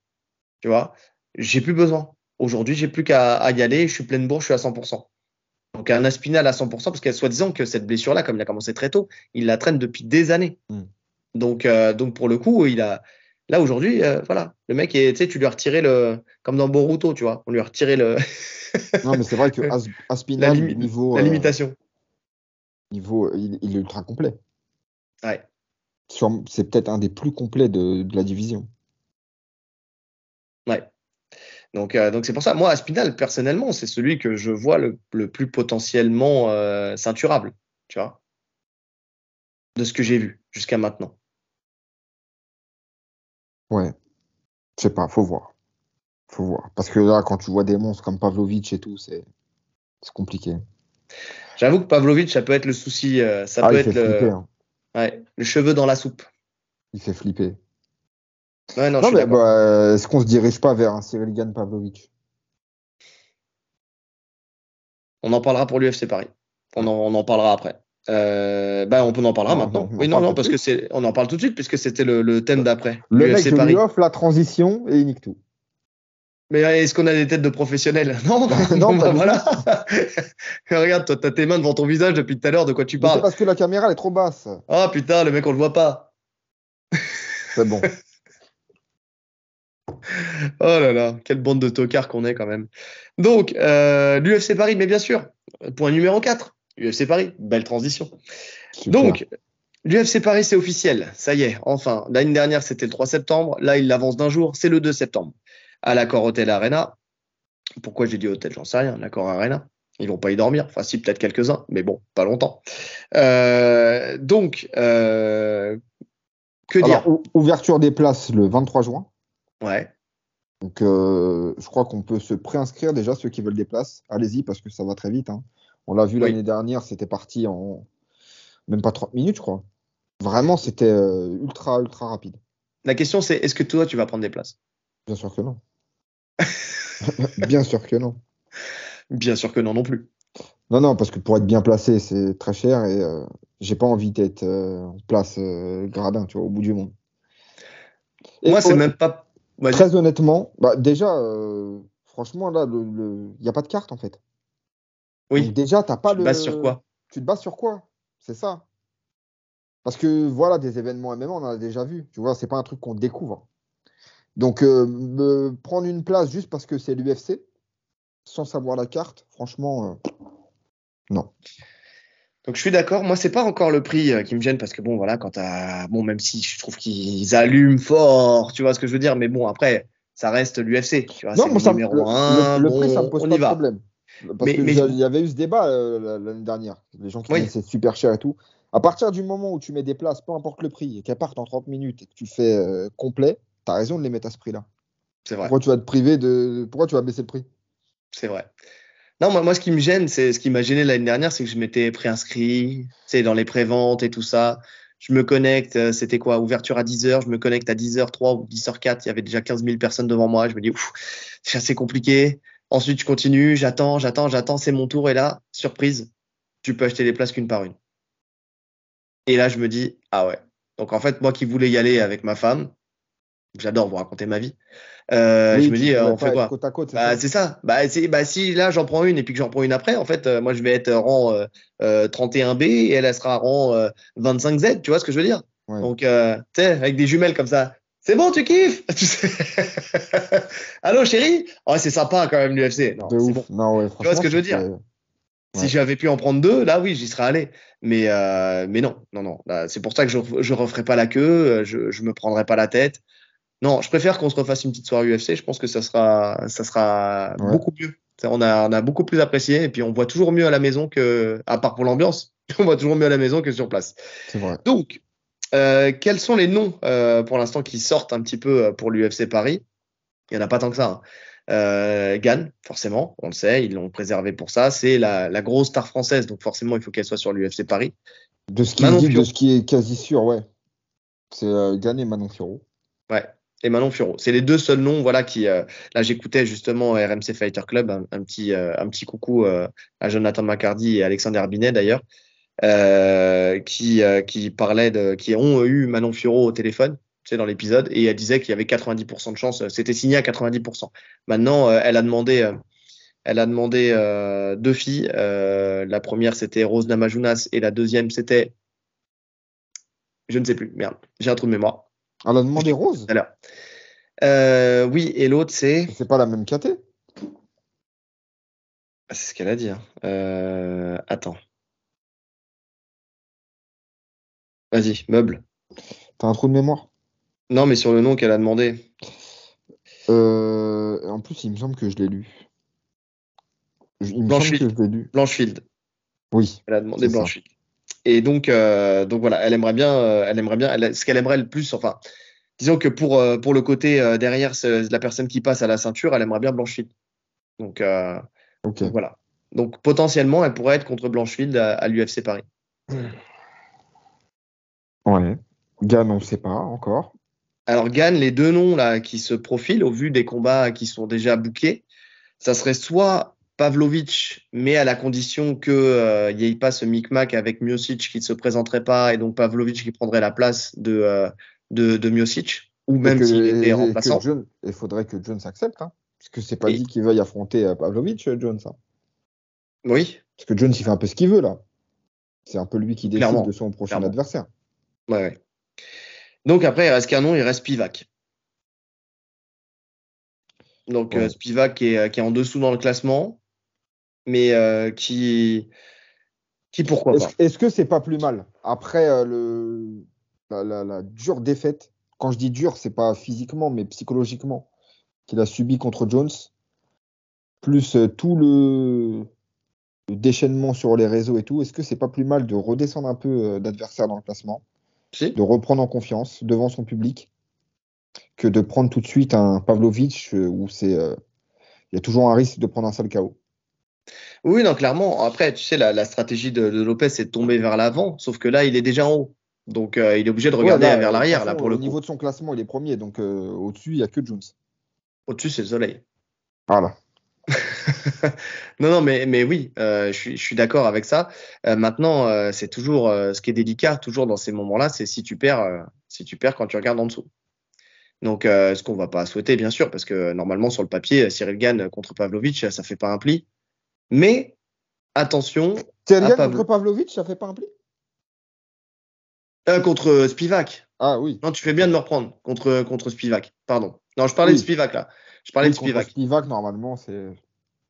S1: tu vois, j'ai plus besoin. Aujourd'hui, j'ai plus qu'à y aller, je suis pleine bourre, je suis à 100%. Donc un Aspinal à 100%, parce qu'il y a soi-disant que cette blessure-là, comme il a commencé très tôt, il la traîne depuis des années.
S2: Hmm.
S1: Donc pour le coup, là aujourd'hui, voilà, le mec, tu sais, tu lui as retiré comme dans Boruto, tu vois, on lui a retiré
S2: Non, mais c'est vrai que
S1: la,
S2: Aspinal,
S1: limi- la limitation.
S2: il est ultra complet.
S1: Ouais,
S2: C'est peut-être un des plus complets de la division.
S1: ouais. Donc c'est pour ça, moi, Aspinal, personnellement, c'est celui que je vois le plus potentiellement ceinturable, tu vois, de ce que j'ai vu jusqu'à maintenant.
S2: Ouais, je sais pas, faut voir. Faut voir. Parce que là, quand tu vois des monstres comme Pavlovic et tout, c'est compliqué.
S1: J'avoue que Pavlovic, ça peut être le souci. Ça peut
S2: Il
S1: être
S2: fait flipper. Hein.
S1: le cheveu dans la soupe.
S2: Il fait flipper.
S1: Ouais, non, je
S2: Non,
S1: suis
S2: mais
S1: d'accord.
S2: est-ce qu'on se dirige pas vers un Cyril Gann Pavlovic?
S1: On en parlera pour l'UFC Paris. On en parlera après. On en parlera
S2: Non,
S1: maintenant.
S2: on en
S1: Oui,
S2: parle tout
S1: non,
S2: de
S1: parce que
S2: suite.
S1: on en parle tout de suite, puisque c'était le thème d'après.
S2: Le mec,
S1: L'UFC
S2: je lui
S1: Paris.
S2: offre la transition et il nique tout.
S1: Mais est-ce qu'on a des têtes de professionnels? Non,
S2: Non,
S1: bon,
S2: pas
S1: bah
S2: du
S1: voilà.
S2: tout.
S1: Regarde, toi, t'as tes mains devant ton visage depuis tout à l'heure, de quoi tu
S2: Mais c'est
S1: parles?
S2: parce que la caméra, elle est trop basse.
S1: Oh putain, le mec, on le voit pas.
S2: C'est bon.
S1: Oh là là, quelle bande de tocards qu'on est quand même. Donc, l'UFC Paris, mais bien sûr, point numéro 4, UFC Paris, belle transition.
S2: Super.
S1: Donc, l'UFC Paris, c'est officiel, ça y est, enfin. L'année dernière, c'était le 3 septembre, là, il l'avance d'un jour, c'est le 2 septembre. À l'Accor Hotel Arena. Pourquoi j'ai dit hôtel, j'en sais rien, l'Accor Arena. Ils vont pas y dormir, enfin si, peut-être quelques-uns, mais bon, pas longtemps. Donc, que
S2: Alors,
S1: dire?
S2: ouverture des places le 23 juin.
S1: Ouais,
S2: Donc, je crois qu'on peut se préinscrire déjà, ceux qui veulent des places. Allez-y, parce que ça va très vite. Hein. On l'a vu
S1: oui.
S2: l'année dernière, c'était parti en même pas 30 minutes, je crois. Vraiment, c'était ultra, ultra rapide.
S1: La question, c'est est-ce que toi, tu vas prendre des places?
S2: Bien sûr que non. Bien sûr que non.
S1: Bien sûr que non, non plus.
S2: Non, non, parce que pour être bien placé, c'est très cher et j'ai pas envie d'être en place gradin, tu vois, au bout du monde. Et
S1: Moi, c'est même pas. Vas-y.
S2: très honnêtement, bah, déjà, franchement, là, il n'y a pas de carte en fait. Donc
S1: Oui.
S2: déjà, t'as pas
S1: Tu te bases sur
S2: le.
S1: quoi?
S2: Tu te bases sur quoi? C'est ça. Parce que voilà, des événements MMA, on en a déjà vu. Tu vois, c'est pas un truc qu'on découvre. Donc, prendre une place juste parce que c'est l'UFC, sans savoir la carte, franchement, non.
S1: Donc je suis d'accord. Moi, c'est pas encore le prix qui me gêne parce que bon, voilà, quand t'as bon, même si je trouve qu'ils allument fort, tu vois ce que je veux dire. Mais bon, après, ça reste l'UFC. Tu vois,
S2: Non,
S1: c'est
S2: moi,
S1: le numéro un.
S2: le prix, ça me
S1: Bon,
S2: pose
S1: on
S2: pas
S1: y
S2: de
S1: va.
S2: problème. Parce que
S1: Mais
S2: il y avait eu ce débat l'année dernière. Les gens qui disaient
S1: oui,
S2: c'est super cher et tout. À partir du moment où tu mets des places, peu importe le prix, et qu'elles partent en 30 minutes et que tu fais complet, tu as raison de les mettre à ce prix-là.
S1: c'est vrai,
S2: Pourquoi tu vas te priver de. Pourquoi tu vas baisser le prix?
S1: c'est vrai. Non, moi, ce qui me gêne, c'est ce qui m'a gêné l'année dernière, c'est que je m'étais préinscrit, tu sais, dans les préventes et tout ça. Je me connecte, c'était quoi, ouverture à 10h, je me connecte à 10h03 ou 10h04, il y avait déjà 15 000 personnes devant moi. Je me dis, ouf, c'est assez compliqué. Ensuite, je continue, j'attends, c'est mon tour. Et là, surprise, tu peux acheter les places qu'une par une. Et là, je me dis, ah ouais. Donc, en fait, moi qui voulais y aller avec ma femme, j'adore vous raconter ma vie. Je
S2: Oui,
S1: me
S2: tu
S1: dis,
S2: pouvais
S1: on fait
S2: pas être
S1: quoi?
S2: côte à côte, c'est
S1: Bah,
S2: ça?
S1: c'est ça. Bah, si là, j'en prends une et puis que j'en prends une après, en fait, moi, je vais être rang 31B et elle sera rang 25Z. Tu vois ce que je veux dire?
S2: Ouais.
S1: Donc, tu sais, avec des jumelles comme ça. C'est bon, tu kiffes? Tu sais. Allô, chérie? Oh, c'est sympa quand même, l'UFC. Non,
S2: De
S1: c'est bon.
S2: ouf. Non, ouais,
S1: Tu vois ce
S2: franchement,
S1: que je
S2: ça
S1: veux dire?
S2: fait.
S1: Si
S2: Ouais,
S1: j'avais pu en prendre deux, là, oui, j'y serais allé. Mais non, non, non. Là, c'est pour ça que je referai pas la queue, je me prendrai pas la tête. Non, je préfère qu'on se refasse une petite soirée UFC. Je pense que ça sera
S2: ouais,
S1: beaucoup mieux. On a beaucoup plus apprécié et puis on voit toujours mieux à la maison que, à part pour l'ambiance, on voit toujours mieux à la maison que sur place.
S2: c'est vrai.
S1: Donc, quels sont les noms pour l'instant qui sortent un petit peu pour l'UFC Paris? Il n'y en a pas tant que ça. Hein. Gann, forcément, on le sait, ils l'ont préservé pour ça. C'est la grosse star française, donc forcément, il faut qu'elle soit sur l'UFC Paris.
S2: De ce qui se
S1: Manon
S2: dit, de
S1: Fiorot.
S2: ce qui est quasi sûr, ouais. C'est gagner Manon Fiorot.
S1: Ouais. Et Manon Fiorot. C'est les deux seuls noms, voilà, qui. Là, j'écoutais justement RMC Fighter Club, un petit coucou à Jonathan McCarty et Alexander Binet d'ailleurs, qui parlaient qui ont eu Manon Fiorot au téléphone, tu sais, dans l'épisode, et elle disait qu'il y avait 90% de chance. C'était signé à 90%. Maintenant, elle a demandé deux filles. La première, c'était Rose Namajunas, et la deuxième, c'était. Je ne sais plus. Merde, j'ai un trou de mémoire.
S2: Elle a
S1: Je
S2: demandé
S1: t'écoute tout
S2: Rose?
S1: à l'heure. Oui, et l'autre, c'est.
S2: C'est pas la même KT?
S1: Ah, c'est ce qu'elle a dit. Hein. Attends. Vas-y, meuble.
S2: T'as un trou de mémoire?
S1: Non, mais sur le nom qu'elle a demandé.
S2: En plus, il me semble que je l'ai lu. Il me semble que
S1: Blanchefield.
S2: je l'ai lu.
S1: Blanchefield.
S2: Oui,
S1: Elle a demandé
S2: c'est ça.
S1: Blanchefield. Et donc voilà, elle aimerait bien, ce qu'elle aimerait le plus, enfin, Disons que pour le côté derrière, la personne qui passe à la ceinture, elle aimerait bien Blanchfield. Donc,
S2: Ok.
S1: donc voilà. Donc potentiellement, elle pourrait être contre Blanchfield à l'UFC Paris.
S2: Ouais. Gann, on ne sait pas encore.
S1: Alors Gann, les deux noms là qui se profilent au vu des combats qui sont déjà bookés, ça serait soit Pavlovich, mais à la condition qu'il n'y ait pas ce micmac avec Miocic qui ne se présenterait pas et donc Pavlovich qui prendrait la place de Miocic, ou
S2: Et
S1: même s'il était
S2: que
S1: remplaçant.
S2: John, il faudrait que Jones accepte, hein, parce que c'est pas
S1: Et
S2: dit qu'il veuille affronter Pavlovich, Jones, hein.
S1: oui,
S2: Parce que Jones, il fait un peu ce qu'il veut, là. C'est un peu lui qui décide de
S1: clairement,
S2: son prochain
S1: clairement.
S2: adversaire.
S1: Ouais, ouais. Donc après, il reste qu'un nom, il reste Spivak. Donc
S2: Ouais.
S1: Spivak qui est en dessous dans le classement, mais qui pourquoi pas.
S2: Est-ce que c'est pas plus mal après la dure défaite? Quand je dis dure, c'est pas physiquement, mais psychologiquement, qu'il a subi contre Jones, plus tout le déchaînement sur les réseaux et tout. Est-ce que c'est pas plus mal de redescendre un peu d'adversaire dans le classement, de
S1: Si?
S2: reprendre en confiance devant son public, que de prendre tout de suite un Pavlovich où il y a toujours un risque de prendre un sale KO.
S1: Oui, non, clairement. Après, tu sais, la stratégie de Lopez, c'est de tomber vers l'avant, sauf que là, il est déjà en haut. Donc, il est obligé de
S2: Ouais,
S1: regarder
S2: là,
S1: vers
S2: de toute
S1: l'arrière,
S2: façon,
S1: là, pour
S2: au
S1: le coup.
S2: niveau de son classement, il est premier, donc au-dessus, il n'y a que Jones.
S1: Au-dessus, c'est le soleil.
S2: Voilà.
S1: Non, non, mais oui, je suis d'accord avec ça. Maintenant, c'est toujours ce qui est délicat, toujours dans ces moments-là, c'est si tu perds quand tu regardes en dessous. Donc, ce qu'on va pas souhaiter, bien sûr, parce que normalement, sur le papier, Cyril Gane contre Pavlovich, ça fait pas un pli. Mais attention à
S2: Thierry contre Pavlovich, ça fait pas un pli?
S1: contre Spivak.
S2: Ah oui.
S1: Non, tu fais bien de me reprendre contre Spivak. Pardon. Non, je parlais de
S2: Oui.
S1: Spivak là. Je parlais de
S2: Oui, contre
S1: Spivak.
S2: Spivak, normalement, c'est.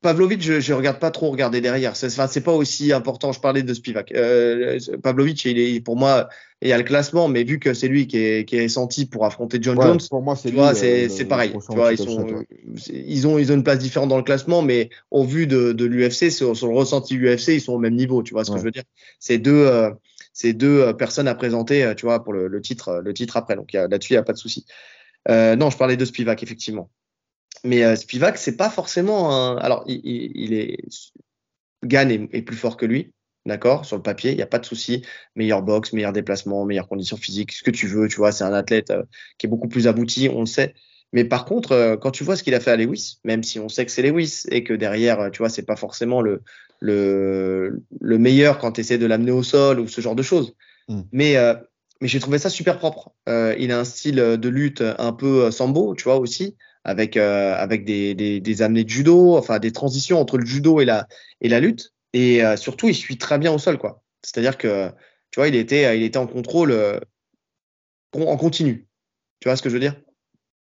S1: Pavlovic, je regarde pas trop regarder derrière. Enfin, c'est pas aussi important. Je parlais de Spivak. Pavlovic, pour moi, il y a le classement, mais vu que c'est lui qui est senti pour affronter John
S2: Ouais,
S1: Jones,
S2: pour moi, c'est
S1: tu
S2: lui
S1: vois, c'est
S2: le
S1: pareil.
S2: prochain
S1: Tu
S2: au
S1: vois,
S2: title shot. Ouais.
S1: ils ont une place différente dans le classement, mais au vu de l'UFC, sur le ressenti UFC, ils sont au même niveau. Tu vois ce que je
S2: Ouais.
S1: veux dire? C'est deux personnes à présenter, tu vois, pour le titre après. Donc là-dessus, il n'y a pas de souci. Non, je parlais de Spivak, effectivement. Mais Spivak, c'est pas forcément un. Alors, il est. Gann est plus fort que lui, d'accord, sur le papier, il n'y a pas de souci. Meilleur boxe, meilleur déplacement, meilleures conditions physiques, ce que tu veux, tu vois, c'est un athlète qui est beaucoup plus abouti, on le sait. Mais par contre, quand tu vois ce qu'il a fait à Lewis, même si on sait que c'est Lewis et que derrière, tu vois, c'est pas forcément le meilleur quand tu essaies de l'amener au sol ou ce genre de choses.
S2: Mm.
S1: Mais j'ai trouvé ça super propre. Il a un style de lutte un peu sambo, tu vois, aussi, avec des amenés de judo, enfin des transitions entre le judo et la lutte. Et surtout, il suit très bien au sol, quoi. C'est-à-dire que, tu vois, il était en contrôle en continu. Tu vois ce que je veux dire?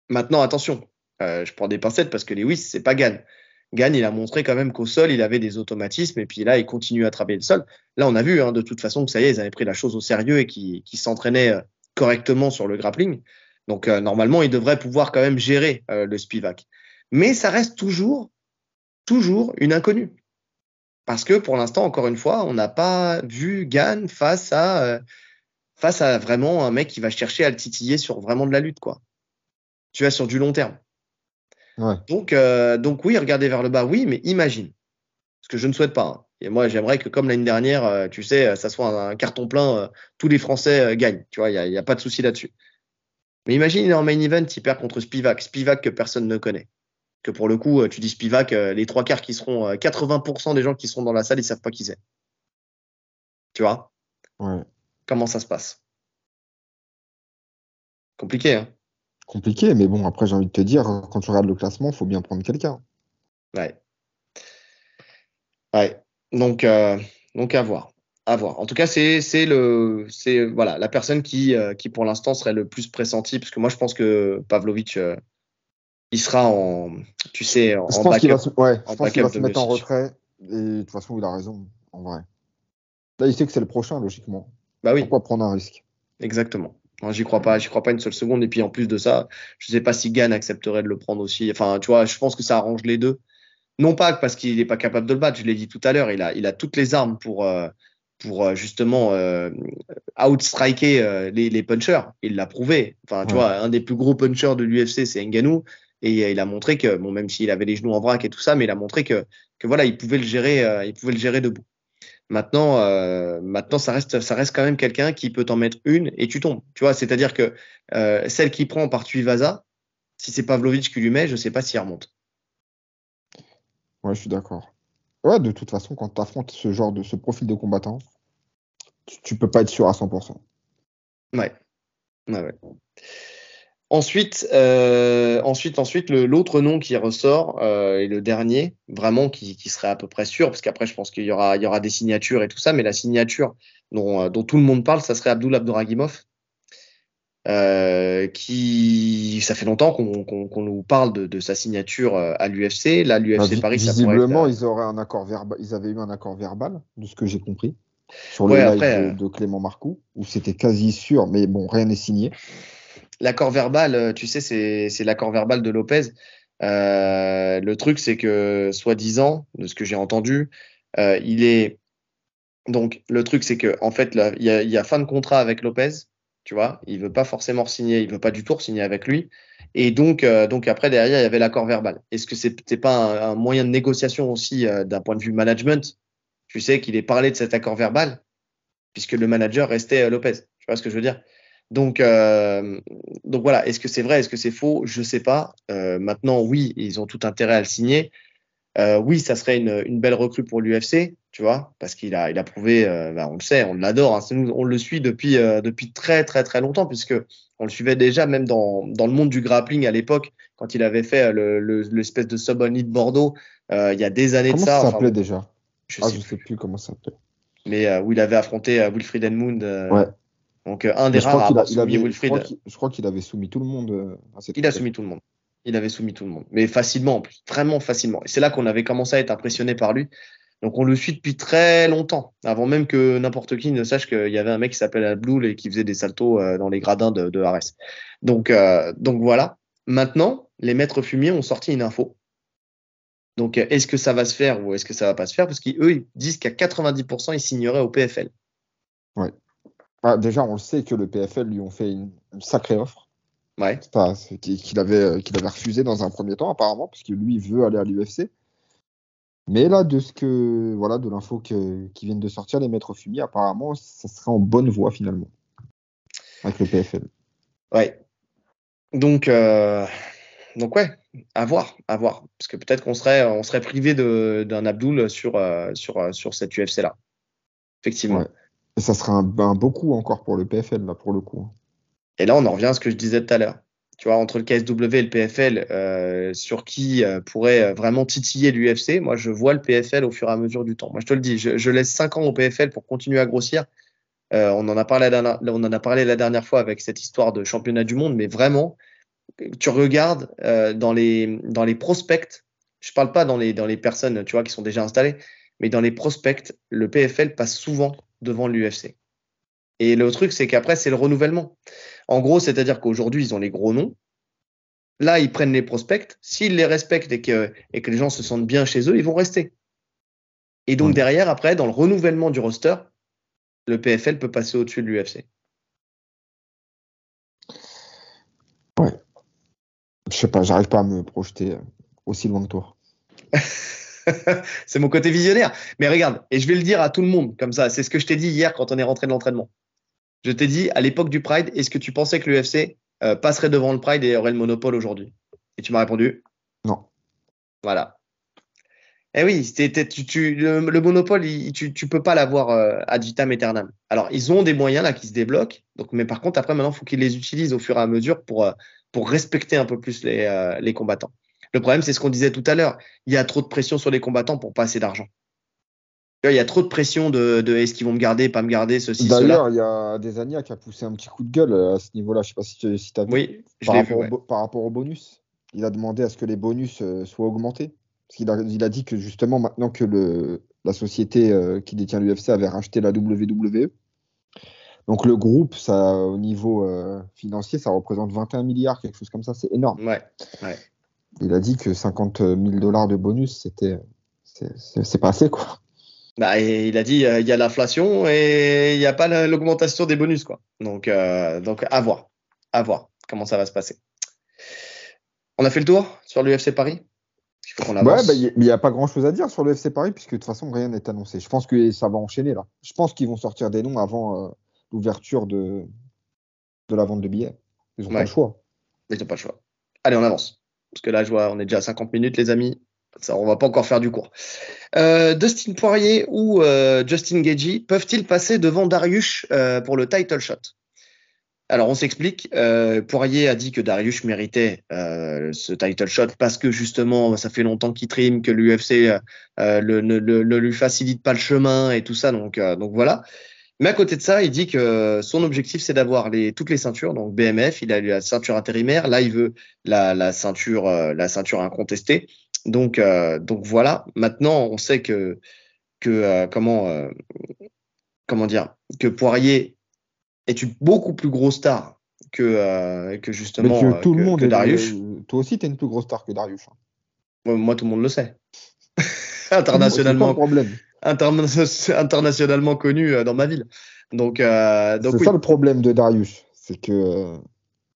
S1: Maintenant, attention, je prends des pincettes parce que Lewis, c'est pas Gann. Gann, il a montré quand même qu'au sol, il avait des automatismes et puis là, il continue à travailler le sol. Là, on a vu de toute façon que ça y est, ils avaient pris la chose au sérieux et qu'ils s'entraînaient correctement sur le grappling. Donc, normalement, il devrait pouvoir quand même gérer le Spivak. Mais ça reste toujours une inconnue. Parce que pour l'instant, encore une fois, on n'a pas vu Gann face à vraiment un mec qui va chercher à le titiller sur vraiment de la lutte, quoi. Tu vois, sur du long terme.
S2: Ouais.
S1: Donc oui, regarder vers le bas, oui, mais imagine. Ce que je ne souhaite pas, hein. Et moi, j'aimerais que comme l'année dernière, tu sais, ça soit un carton plein, tous les Français gagnent. Tu vois, il y a pas de souci là-dessus. Mais imagine, il est en main event, il perd contre Spivak. Spivak que personne ne connaît. Que pour le coup, tu dis Spivak, les trois quarts qui seront, 80% des gens qui seront dans la salle, ils savent pas qui c'est. Tu vois,
S2: Ouais.
S1: comment ça se passe? Compliqué, hein?
S2: Compliqué, mais bon, après, j'ai envie de te dire, quand tu regardes le classement, il faut bien prendre quelqu'un.
S1: Ouais. Ouais. Donc à voir. À voir. En tout cas, c'est voilà la personne qui pour l'instant serait le plus pressenti, parce que moi je pense que Pavlovic il sera tu sais,
S2: Je
S1: en
S2: pense qu'il va
S1: backup,
S2: se, ouais, je
S1: en
S2: pense qu'il va
S1: backup
S2: se
S1: de
S2: mettre en
S1: Miocic.
S2: retrait. Et de toute façon, il a raison, en vrai. Là, il sait que c'est le prochain, logiquement.
S1: Bah oui,
S2: Pourquoi prendre un risque?
S1: exactement. Moi, j'y crois pas une seule seconde. Et puis en plus de ça, je sais pas si Gann accepterait de le prendre aussi. Enfin, tu vois, je pense que ça arrange les deux. Non pas parce qu'il n'est pas capable de le battre, je l'ai dit tout à l'heure, il a toutes les armes justement outstriker les punchers. Il l'a prouvé. Enfin, tu vois, un des plus gros punchers de l'UFC, c'est Ngannou. Et il a montré que, bon, même s'il avait les genoux en vrac et tout ça, mais il a montré que voilà, il pouvait le gérer debout. Maintenant, ça reste quand même quelqu'un qui peut t'en mettre une et tu tombes. Tu vois, c'est-à-dire que celle qui prend par Tuivasa, si c'est Pavlovich qui lui met, je sais pas s'il remonte.
S2: Ouais, je suis d'accord. Ouais, de toute façon, quand tu affrontes ce profil de combattant, tu peux pas être sûr à 100%.
S1: Ouais. Ouais. Ensuite, l'autre nom qui ressort et le dernier, vraiment qui serait à peu près sûr, parce qu'après je pense qu'il y aura des signatures et tout ça, mais la signature dont tout le monde parle, ça serait Abdul Abdouragimov, qui ça fait longtemps qu'on nous parle de sa signature à l'UFC. Là, l'UFC Paris, ça pourrait
S2: Visiblement,
S1: être.
S2: ils avaient eu un accord verbal, de ce que j'ai compris, sur le
S1: Ouais,
S2: live
S1: après,
S2: de Clément Marcoux, où c'était quasi sûr, mais bon, rien n'est signé.
S1: l'accord verbal, tu sais, c'est l'accord verbal de Lopez. Le truc, c'est que, soi-disant, de ce que j'ai entendu, il est. Donc, le truc, c'est que, en fait, là, il y a fin de contrat avec Lopez, tu vois. Il veut pas forcément signer, il veut pas du tout signer avec lui. Et donc après, derrière, il y avait l'accord verbal. Est-ce que c'est pas un moyen de négociation aussi d'un point de vue management? Tu sais qu'il est parlé de cet accord verbal, puisque le manager restait Lopez. Tu vois ce que je veux dire? Donc, voilà, est-ce que c'est vrai, est-ce que c'est faux? Je sais pas. Maintenant, oui, ils ont tout intérêt à le signer. Oui, ça serait une belle recrue pour l'UFC, tu vois, parce qu'il a prouvé, on le sait, on l'adore, hein, on le suit depuis très très très longtemps, puisque on le suivait déjà même dans le monde du grappling à l'époque, quand il avait fait l'espèce de sub-elite Bordeaux, il y a des années de
S2: Comment ça
S1: ça, enfin
S2: s'appelait
S1: bon,
S2: déjà?
S1: je
S2: Ah,
S1: sais
S2: je sais
S1: plus,
S2: plus comment ça s'appelait.
S1: mais où il avait affronté Wilfried Edmund,
S2: Ouais.
S1: donc un des
S2: Mais je crois
S1: rares à
S2: qu'il a,
S1: avoir
S2: il
S1: soumis
S2: avait,
S1: Wilfried.
S2: je crois qu'il avait soumis tout le monde à cette
S1: Il a soumis
S2: occasion.
S1: tout le monde. Il avait soumis tout le monde. Mais facilement en plus. Vraiment facilement. Et c'est là qu'on avait commencé à être impressionné par lui. Donc on le suit depuis très longtemps. Avant même que n'importe qui ne sache qu'il y avait un mec qui s'appelait Abdul et qui faisait des saltos dans les gradins de Ares. Donc voilà. Maintenant, les maîtres fumiers ont sorti une info. Donc est-ce que ça va se faire ou est-ce que ça va pas se faire? Parce qu'eux, ils disent qu'à 90%, ils signeraient au PFL.
S2: Ouais. Ah, déjà, on le sait que le PFL lui ont fait une sacrée offre.
S1: Ouais.
S2: Qu'il avait refusé dans un premier temps, apparemment, parce que lui, il veut aller à l'UFC. Mais là, de l'info qui viennent de sortir, les maîtres fumiers, apparemment, ça serait en bonne voie finalement, avec le PFL.
S1: Ouais. Donc ouais, à voir, à voir. Parce que peut-être on serait privé d'un Abdul sur cette UFC-là.
S2: Ouais.
S1: Effectivement.
S2: Et ça serait un beau coup encore pour le PFL, là, pour le coup.
S1: Et là, on en revient à ce que je disais tout à l'heure. Tu vois, entre le KSW et le PFL, sur qui pourrait vraiment titiller l'UFC, moi, je vois le PFL au fur et à mesure du temps. Moi, je te le dis, je laisse 5 ans au PFL pour continuer à grossir. On en a parlé la dernière fois avec cette histoire de championnat du monde, mais vraiment, tu regardes dans les prospects, je parle pas dans les personnes, tu vois, qui sont déjà installées, mais dans les prospects, le PFL passe souvent devant l'UFC. Et le truc, c'est qu'après, c'est le renouvellement. En gros, c'est-à-dire qu'aujourd'hui, ils ont les gros noms. Là, ils prennent les prospects. S'ils les respectent et que les gens se sentent bien chez eux, ils vont rester. Et donc
S2: Ouais.
S1: derrière, après, dans le renouvellement du roster, le PFL peut passer au-dessus de l'UFC.
S2: Ouais. Je sais pas, j'arrive pas à me projeter aussi loin que toi.
S1: C'est mon côté visionnaire. Mais regarde, et je vais le dire à tout le monde, comme ça, c'est ce que je t'ai dit hier quand on est rentré de l'entraînement. Je t'ai dit, à l'époque du Pride, est-ce que tu pensais que l'UFC passerait devant le Pride et aurait le monopole aujourd'hui? Et tu m'as répondu,
S2: Non.
S1: voilà. Eh oui, le monopole, tu peux pas l'avoir ad vitam aeternam. Alors, ils ont des moyens là qui se débloquent. Donc, mais par contre, après, maintenant, il faut qu'ils les utilisent au fur et à mesure pour respecter un peu plus les combattants. Le problème, c'est ce qu'on disait tout à l'heure. Il y a trop de pression sur les combattants pour pas assez d'argent. Il y a trop de pression de est-ce qu'ils vont me garder, pas me garder, ceci, cela.
S2: D'ailleurs, il y a Desania qui a poussé un petit coup de gueule à ce niveau-là. Je sais pas si tu as vu.
S1: Oui, je l'ai vu, ouais.
S2: Par rapport au bonus. Il a demandé à ce que les bonus soient augmentés. Parce il a dit que justement, maintenant que la société qui détient l'UFC avait racheté la WWE, donc le groupe, ça, au niveau financier, ça représente 21 milliards, quelque chose comme ça. C'est énorme.
S1: Ouais, ouais.
S2: Il a dit que 50 000 $ de bonus, c'est pas assez, quoi.
S1: Bah, et il a dit il y a l'inflation et il n'y a pas l'augmentation des bonus, quoi. Donc à voir. À voir comment ça va se passer. On a fait le tour sur l'UFC Paris. Il faut qu'on
S2: Ouais, bah,
S1: avance.
S2: il n'y a pas grand-chose à dire sur le FC Paris, puisque de toute façon, rien n'est annoncé. Je pense que ça va enchaîner là. Je pense qu'ils vont sortir des noms avant l'ouverture de la vente de billets. Ils n'ont pas le
S1: Ouais,
S2: choix.
S1: ils n'ont pas le choix. Allez, on avance. Parce que là, je vois, on est déjà à 50 minutes, les amis. Ça, on va pas encore faire du court. Dustin Poirier ou Justin Gaethje peuvent-ils passer devant Dariush pour le title shot? Alors, on s'explique. Poirier a dit que Dariush méritait ce title shot parce que justement, ça fait longtemps qu'il trime, que l'UFC ne lui facilite pas le chemin et tout ça. Donc voilà. Mais à côté de ça, il dit que son objectif, c'est d'avoir toutes les ceintures. Donc BMF, il a eu la ceinture intérimaire. Là, il veut la ceinture incontestée. Donc voilà. Maintenant, on sait comment dire, que Poirier est une beaucoup plus grosse star que
S2: Mais que
S1: justement
S2: tout le monde
S1: que
S2: est.
S1: Dariush.
S2: Toi aussi, tu es une plus grosse star que Darius, hein.
S1: Moi, tout le monde le sait.
S2: C'est quoi le
S1: Internationalement,
S2: problème?
S1: internationalement connu dans ma ville. Donc
S2: C'est ça
S1: oui.
S2: le problème de Darius. C'est que.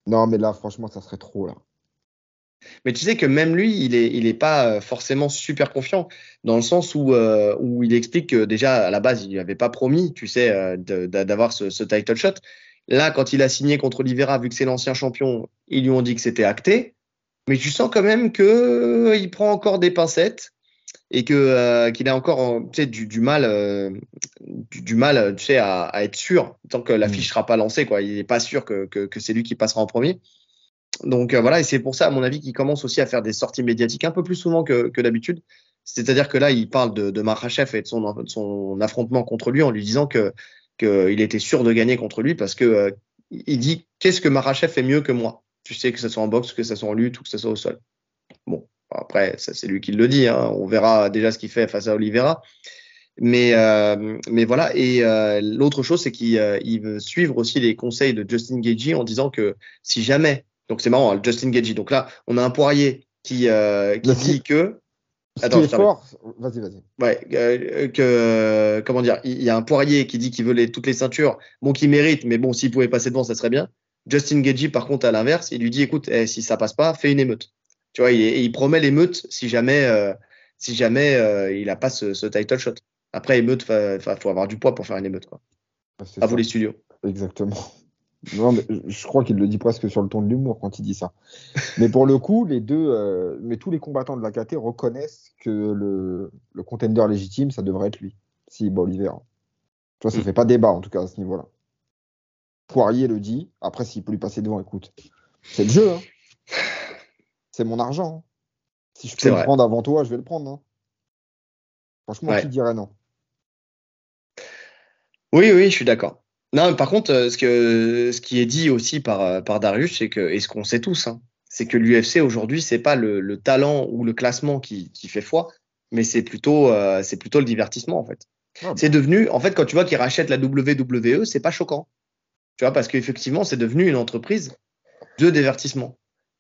S2: Non, mais là, franchement, ça serait trop là.
S1: Mais tu sais que même lui, il est pas forcément super confiant dans le sens où il explique que déjà à la base, il lui avait pas promis, tu sais, d'avoir ce title shot. Là, quand il a signé contre Oliveira, vu que c'est l'ancien champion, ils lui ont dit que c'était acté. Mais tu sens quand même que il prend encore des pincettes et qu'il a encore tu sais, du mal, tu sais, à être sûr tant que la
S2: Hmm.
S1: fiche sera pas lancée, quoi. Il est pas sûr que c'est lui qui passera en premier. Donc voilà, et c'est pour ça, à mon avis, qu'il commence aussi à faire des sorties médiatiques un peu plus souvent que d'habitude. C'est-à-dire que là, il parle de Makhachev et de son affrontement contre lui en lui disant qu'il était sûr de gagner contre lui parce que il dit qu'est-ce que Makhachev fait mieux que moi? Tu sais, que ce soit en boxe, que ce soit en lutte ou que ce soit au sol. Bon, après, ça c'est lui qui le dit, hein. On verra déjà ce qu'il fait face à Oliveira. Mais voilà, et l'autre chose, c'est qu'il veut suivre aussi les conseils de Justin Gaethje en disant que si jamais, donc c'est marrant, hein, Justin Gaethje, donc là, on a un Poirier
S2: Mais
S1: qui dit que,
S2: ce qui
S1: attends,
S2: est
S1: je termine.
S2: fort. Vas-y, vas-y.
S1: Ouais, comment dire, il y a un Poirier qui dit qu'il veut toutes les ceintures, bon, qu'il mérite, mais bon, s'il pouvait passer devant, ça serait bien. Justin Gaethje, par contre, à l'inverse, il lui dit, écoute, si ça passe pas, fais une émeute. Tu vois, il promet l'émeute si jamais il a pas ce title shot. Après, émeute, faut avoir du poids pour faire une émeute, quoi.
S2: Ah, c'est
S1: À vous
S2: ça,
S1: les studios.
S2: exactement. Non, mais je crois qu'il le dit presque sur le ton de l'humour quand il dit ça. Mais pour le coup, mais tous les combattants de la KT reconnaissent que le contender légitime, ça devrait être lui. Si, bah, Oliveira. Tu vois, ça
S1: Mm.
S2: fait pas débat en tout cas à ce niveau-là. Poirier le dit. Après, s'il peut lui passer devant, écoute, c'est le jeu, hein. C'est mon argent, hein. Si je peux
S1: C'est
S2: le
S1: vrai.
S2: prendre avant toi, je vais le prendre, hein. Franchement, qui
S1: Ouais.
S2: dirait non?
S1: Oui, oui, je suis d'accord. Non, mais par contre, ce qui est dit aussi par Darius, c'est que, et ce qu'on sait tous, hein, c'est que l'UFC aujourd'hui, c'est pas le talent ou le classement qui fait foi, mais c'est plutôt le divertissement, en fait.
S2: Ah
S1: C'est
S2: bah,
S1: devenu, en fait, quand tu vois qu'ils rachètent la WWE, c'est pas choquant. Tu vois, parce qu'effectivement, c'est devenu une entreprise de divertissement.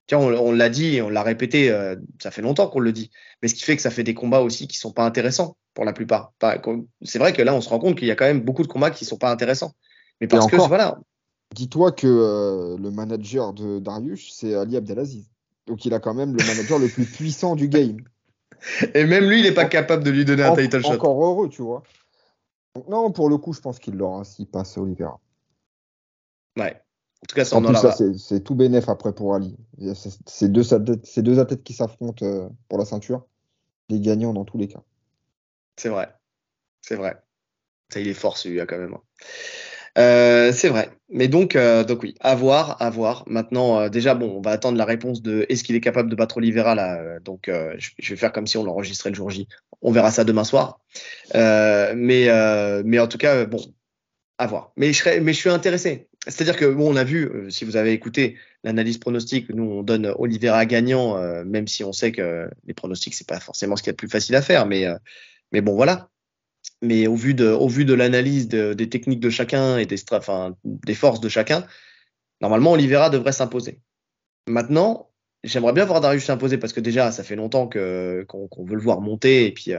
S1: Tiens, on l'a dit, on l'a répété, ça fait longtemps qu'on le dit. Mais ce qui fait que ça fait des combats aussi qui sont pas intéressants pour la plupart. C'est vrai que là, on se rend compte qu'il y a quand même beaucoup de combats qui sont pas intéressants. Mais
S2: et
S1: parce que
S2: encore,
S1: voilà.
S2: dis-toi que le manager de Darius, c'est Ali Abdelaziz. Donc il a quand même le manager le plus puissant du game.
S1: Et même lui, il n'est pas
S2: En-
S1: capable de lui donner un title shot.
S2: Encore heureux, tu vois. Donc, non, pour le coup, je pense qu'il l'aura s'il passe Oliveira.
S1: Ouais. En tout cas, ça,
S2: En
S1: on en
S2: plus, ça,
S1: aura.
S2: c'est tout bénef après pour Ali. C'est deux athlètes qui s'affrontent pour la ceinture. Les gagnants dans tous les cas.
S1: C'est vrai. C'est vrai. Ça, il est fort, celui-là, quand même, hein. C'est vrai. Mais donc oui, à voir, à voir. Maintenant, déjà, bon, on va attendre la réponse de est-ce qu'il est capable de battre Oliveira là. Donc, je vais faire comme si on l'enregistrait le jour J. On verra ça demain soir. Mais en tout cas, bon, à voir. Mais je suis intéressé. C'est-à-dire que bon, on a vu, si vous avez écouté l'analyse pronostique, nous on donne Oliveira gagnant, même si on sait que les pronostics c'est pas forcément ce qu'il y a de plus facile à faire. Mais bon, voilà. Mais au vu de l'analyse des techniques de chacun et des forces de chacun, normalement, Oliveira devrait s'imposer. Maintenant, j'aimerais bien voir Darius s'imposer parce que déjà, ça fait longtemps qu'on veut le voir monter et puis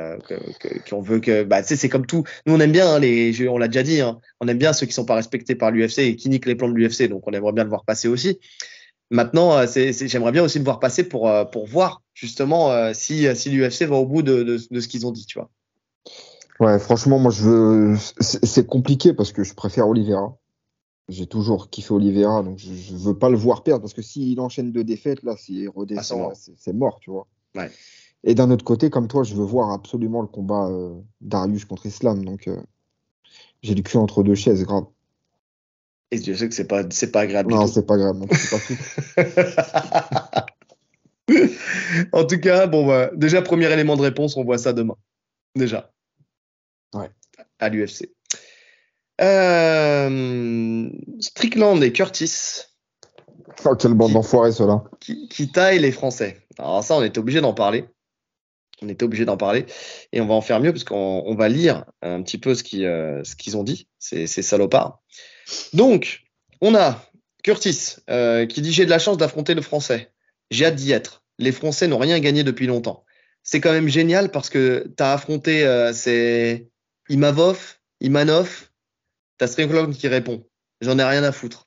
S1: qu'on veut que. Bah, tu sais, c'est comme tout. Nous, on aime bien, hein, on l'a déjà dit, hein, on aime bien ceux qui sont pas respectés par l'UFC et qui niquent les plans de l'UFC. Donc, on aimerait bien le voir passer aussi. Maintenant, j'aimerais bien aussi le voir passer pour voir justement si l'UFC va au bout de ce qu'ils ont dit, tu vois.
S2: Ouais, franchement, c'est compliqué parce que je préfère Oliveira. J'ai toujours kiffé Oliveira, donc je veux pas le voir perdre parce que s'il enchaîne 2 défaites, là, s'il
S1: Ah, c'est
S2: redescend, là,
S1: mort.
S2: c'est mort, tu vois.
S1: Ouais.
S2: Et d'un autre côté, comme toi, je veux voir absolument le combat Darius contre Islam, donc j'ai le cul entre deux chaises, grave.
S1: Et Dieu sait que c'est pas agréable du
S2: Non,
S1: tout.
S2: c'est pas grave, mon petit papou.
S1: En tout cas, bon, bah, déjà, premier élément de réponse, on voit ça demain. Déjà,
S2: Ouais.
S1: à l'UFC. Strickland et Curtis
S2: Oh, quelle bande
S1: qui,
S2: d'enfoirés, ceux-là.
S1: qui taillent les Français. Alors ça, on était obligé d'en parler. On était obligé d'en parler. Et on va en faire mieux parce qu'on va lire un petit peu ce qu'ils ont dit, ces salopards. Donc, on a Curtis qui dit « J'ai de la chance d'affronter le Français. J'ai hâte d'y être. Les Français n'ont rien gagné depuis longtemps. » C'est quand même génial parce que tu as affronté c'est Imanov, t'as Strickland qui répond « J'en ai rien à foutre. »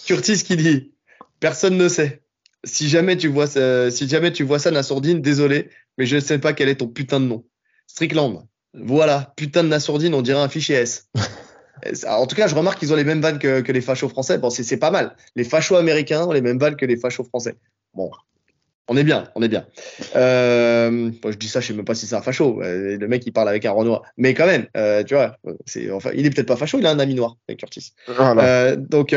S1: Curtis qui dit « Personne ne sait. Si jamais tu vois ça, Nassourdine, désolé, mais je ne sais pas quel est ton putain de nom. » Strickland, voilà, putain de Nassourdine, on dirait un fichier S. En tout cas, je remarque qu'ils ont les mêmes vannes que les fachos français. Bon, c'est pas mal. Les fachos américains ont les mêmes vannes que les fachos français. Bon, on est bien, on est bien. Bon, je dis ça, je sais même pas si c'est un facho. Le mec, il parle avec un Renoir. Mais quand même, tu vois, enfin, il est peut-être pas facho, il a un ami noir, Curtis.
S2: Voilà.
S1: Donc,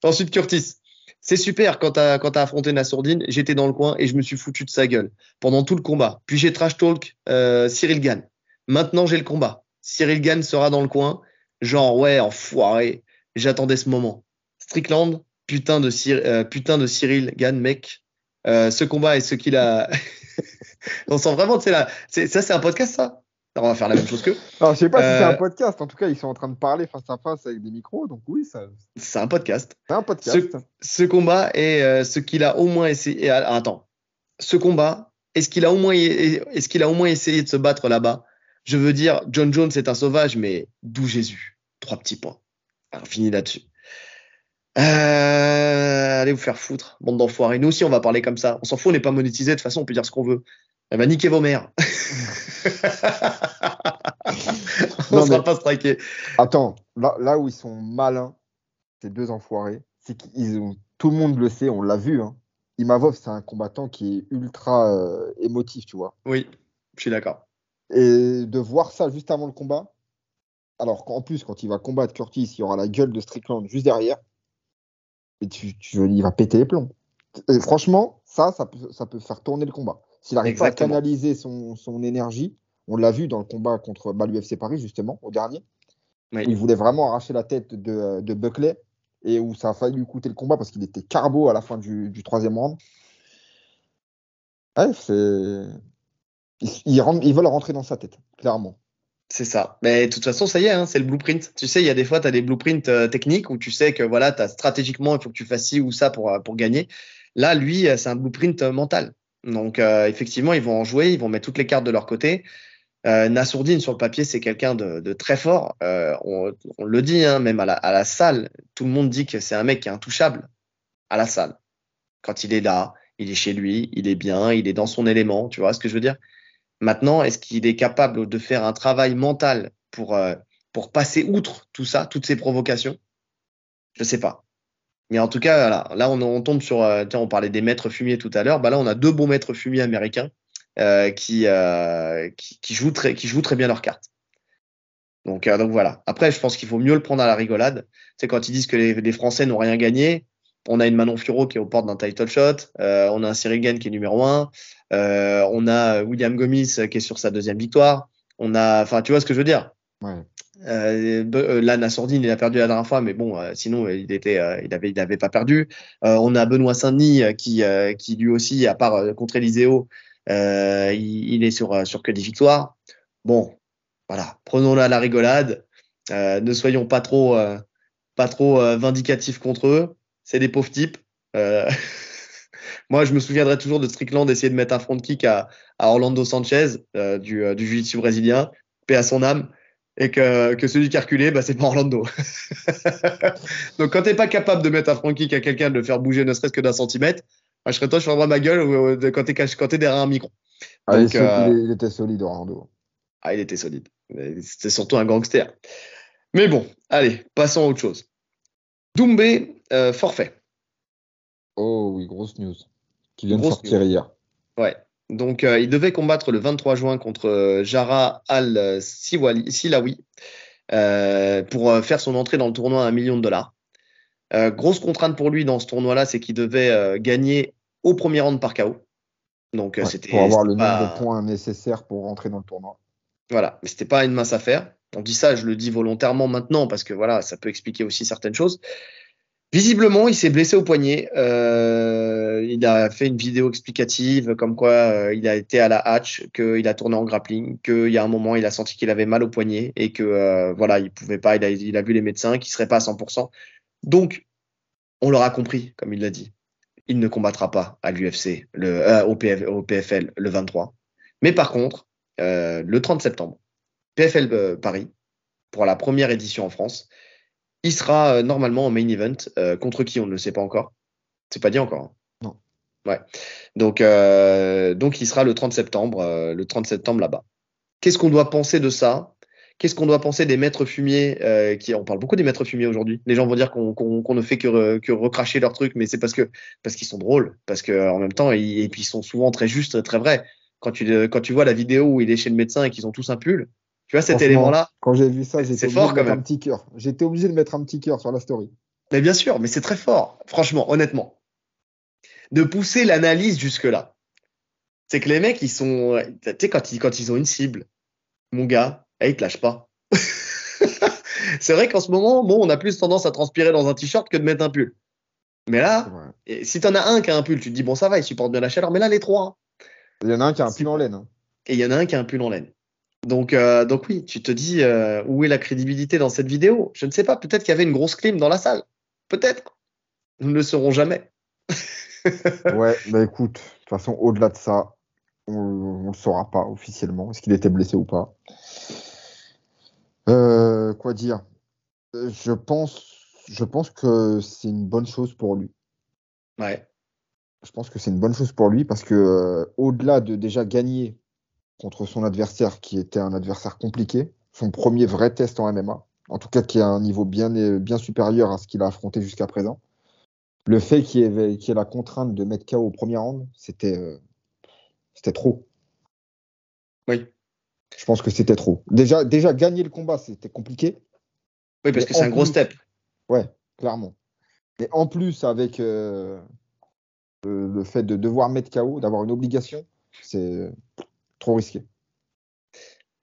S1: ensuite, Curtis. C'est super quand t'as affronté Nassourdine, j'étais dans le coin et je me suis foutu de sa gueule pendant tout le combat. Puis j'ai trash talk Cyril Gane. Maintenant j'ai le combat. Cyril Gane sera dans le coin. Genre ouais, enfoiré. J'attendais ce moment. Strickland, putain de Cyril Gane, mec. Ce combat est ce qu'il a. On sent vraiment, tu sais là. Ça c'est un podcast ça. Alors, on va faire la même chose qu'eux.
S2: Alors, je sais pas si c'est un
S1: Euh,
S2: podcast. En tout cas, ils sont en train de parler face à face avec des micros. Donc oui,
S1: c'est un podcast.
S2: c'est un
S1: Ce,
S2: podcast.
S1: ce combat est ce qu'il a au moins essayé. Attends. Ce combat, est-ce qu'il a au moins essayé de se battre là-bas? Je veux dire, John Jones est un sauvage, mais d'où Jésus? 3 petits points. Alors, fini là-dessus. Allez vous faire foutre, bande d'enfoirés. Nous aussi, on va parler comme ça. On s'en fout, on n'est pas monétisé. De toute façon, on peut dire ce qu'on veut. Elle va niquer vos mères. On
S2: Non,
S1: sera
S2: mais
S1: pas striké.
S2: attends, là où ils sont malins, ces deux enfoirés, c'est tout le monde le sait, on l'a vu, hein. Imavov, c'est un combattant qui est ultra émotif, tu vois.
S1: Oui, je suis d'accord.
S2: Et de voir ça juste avant le combat, alors qu'en plus, quand il va combattre Curtis, il y aura la gueule de Strickland juste derrière, et il va péter les plombs. Et franchement, ça peut faire tourner le combat. S'il n'arrive pas à
S1: Exactement.
S2: canaliser son énergie, on l'a vu dans le combat contre l'UFC Paris, justement, au dernier, où il
S1: Oui.
S2: voulait vraiment arracher la tête de Buckley, et où ça a failli lui coûter le combat parce qu'il était carbo à la fin du troisième round. Ouais, ils veulent rentrer dans sa tête, clairement.
S1: C'est ça. Mais de toute façon, ça y est, hein, c'est le blueprint. Tu sais, il y a des fois, tu as des blueprints techniques où tu sais que voilà, stratégiquement, il faut que tu fasses ci ou ça pour gagner. Là, lui, c'est un blueprint mental. Donc, effectivement, ils vont en jouer, ils vont mettre toutes les cartes de leur côté. Nassourdine, sur le papier, c'est quelqu'un de très fort. On le dit, hein, même à la salle, tout le monde dit que c'est un mec qui est intouchable à la salle. Quand il est là, il est chez lui, il est bien, il est dans son élément. Tu vois ce que je veux dire? Maintenant, est-ce qu'il est capable de faire un travail mental pour passer outre tout ça, toutes ces provocations? Je ne sais pas. Mais en tout cas, voilà, là, on tombe sur. Tiens, on parlait des maîtres fumiers tout à l'heure. Bah là, on a deux bons maîtres fumiers américains qui jouent très bien leurs cartes. Donc voilà. Après, je pense qu'il faut mieux le prendre à la rigolade. C'est quand ils disent que les Français n'ont rien gagné. On a une Manon Fiorot qui est aux portes d'un title shot. On a un Cyril Gane qui est numéro 1. On a William Gomis qui est sur sa deuxième victoire. Enfin, tu vois ce que je veux dire.
S2: Ouais.
S1: Là, Nassourdine, il a perdu la dernière fois, mais bon, sinon, il avait pas perdu. On a Benoît Saint-Denis qui lui aussi, à part contre Eliseo, il est sur que des victoires. Bon, voilà, prenons-la à la rigolade. Ne soyons pas trop vindicatifs contre eux. C'est des pauvres types. Euh, Moi, je me souviendrai toujours de Strickland essayer de mettre un front kick à Orlando Sanchez du jiu-jitsu brésilien, paix à son âme, et que celui qui a reculé, bah, c'est pas Orlando. Donc, quand t'es pas capable de mettre un front kick à quelqu'un, de le faire bouger ne serait-ce que d'un centimètre, moi, je serais toi, je fermerais ma gueule quand t'es derrière un micro.
S2: Ah,
S1: Donc,
S2: il était solide, Orlando.
S1: il était solide. C'était surtout un gangster. Mais bon, allez, passons à autre chose. Doumbé, forfait.
S2: Oh oui, grosse news. Qui vient de
S1: Grosse news.
S2: sortir hier.
S1: Ouais. Donc, il devait combattre le 23 juin contre Jara Al-Silawi pour faire son entrée dans le tournoi à 1 million de dollars. Grosse contrainte pour lui dans ce tournoi-là, c'est qu'il devait gagner au premier round par KO. Donc,
S2: Ouais, pour
S1: c'était
S2: avoir le nombre de
S1: pas,
S2: points nécessaires pour rentrer dans le tournoi.
S1: voilà, mais c'était pas une mince affaire. On dit ça, je le dis volontairement maintenant parce que voilà, ça peut expliquer aussi certaines choses. Visiblement, il s'est blessé au poignet. Il a fait une vidéo explicative comme quoi il a été à la hatch, qu'il a tourné en grappling, qu'il y a un moment il a senti qu'il avait mal au poignet et que voilà, il pouvait pas. Il a vu les médecins qui seraient pas à 100%. Donc, on l'aura compris, comme il l'a dit. Il ne combattra pas à l'UFC, au PFL le 23. Mais par contre, le 30 septembre, PFL Paris pour la première édition en France. Il sera normalement en main event. Contre qui, on ne le sait pas encore. C'est pas dit encore, hein.
S2: Non.
S1: Ouais. Donc, il sera le 30 septembre là-bas. Qu'est-ce qu'on doit penser de ça? Qu'est-ce qu'on doit penser des maîtres fumiers on parle beaucoup des maîtres fumiers aujourd'hui. Les gens vont dire qu'on ne fait que recracher leurs trucs, mais c'est parce qu'ils sont drôles, parce que en même temps, et puis ils sont souvent très justes, très vrais. Quand tu vois la vidéo où il est chez le médecin et qu'ils ont tous un pull, tu vois cet
S2: Franchement,
S1: élément-là,
S2: quand j'ai vu ça, j'étais
S1: c'est
S2: obligé de
S1: fort quand
S2: mettre un
S1: même.
S2: petit cœur. J'étais obligé de mettre un petit cœur sur la story.
S1: Mais bien sûr, mais c'est très fort, franchement, honnêtement, de pousser l'analyse jusque-là. C'est que les mecs, ils sont, tu sais, quand ils ont une cible, mon gars, ils te lâchent pas. C'est vrai qu'en ce moment, bon, on a plus tendance à transpirer dans un t-shirt que de mettre un pull. Mais
S2: C'est
S1: là,
S2: vrai.
S1: si t'en as un qui a un pull, tu te dis, bon, ça va, il supporte bien la chaleur. Mais là, les trois, hein,
S2: Il y en a un qui a un pull en
S1: super.
S2: laine, hein.
S1: Et il y en a un qui a un pull en laine. Donc oui, tu te dis, où est la crédibilité dans cette vidéo? Je ne sais pas, peut-être qu'il y avait une grosse clim dans la salle. Peut-être. Nous ne le saurons jamais.
S2: Ouais, bah écoute, de toute façon, au-delà de ça, on ne le saura pas officiellement. Est-ce qu'il était blessé ou pas? Quoi dire? Je pense que c'est une bonne chose pour lui.
S1: Ouais,
S2: Je pense que c'est une bonne chose pour lui parce que au-delà de déjà gagner contre son adversaire qui était un adversaire compliqué, son premier vrai test en MMA, en tout cas qui a un niveau bien supérieur à ce qu'il a affronté jusqu'à présent, le fait qu'il y ait la contrainte de mettre KO au premier round, c'était trop.
S1: oui.
S2: Je pense que c'était trop. Déjà gagner le combat, c'était compliqué,
S1: Oui, parce
S2: mais
S1: que c'est
S2: en
S1: un gros
S2: plus,
S1: step.
S2: ouais, clairement. Mais en plus, avec le fait de devoir mettre KO, d'avoir une obligation, c'est trop risqué.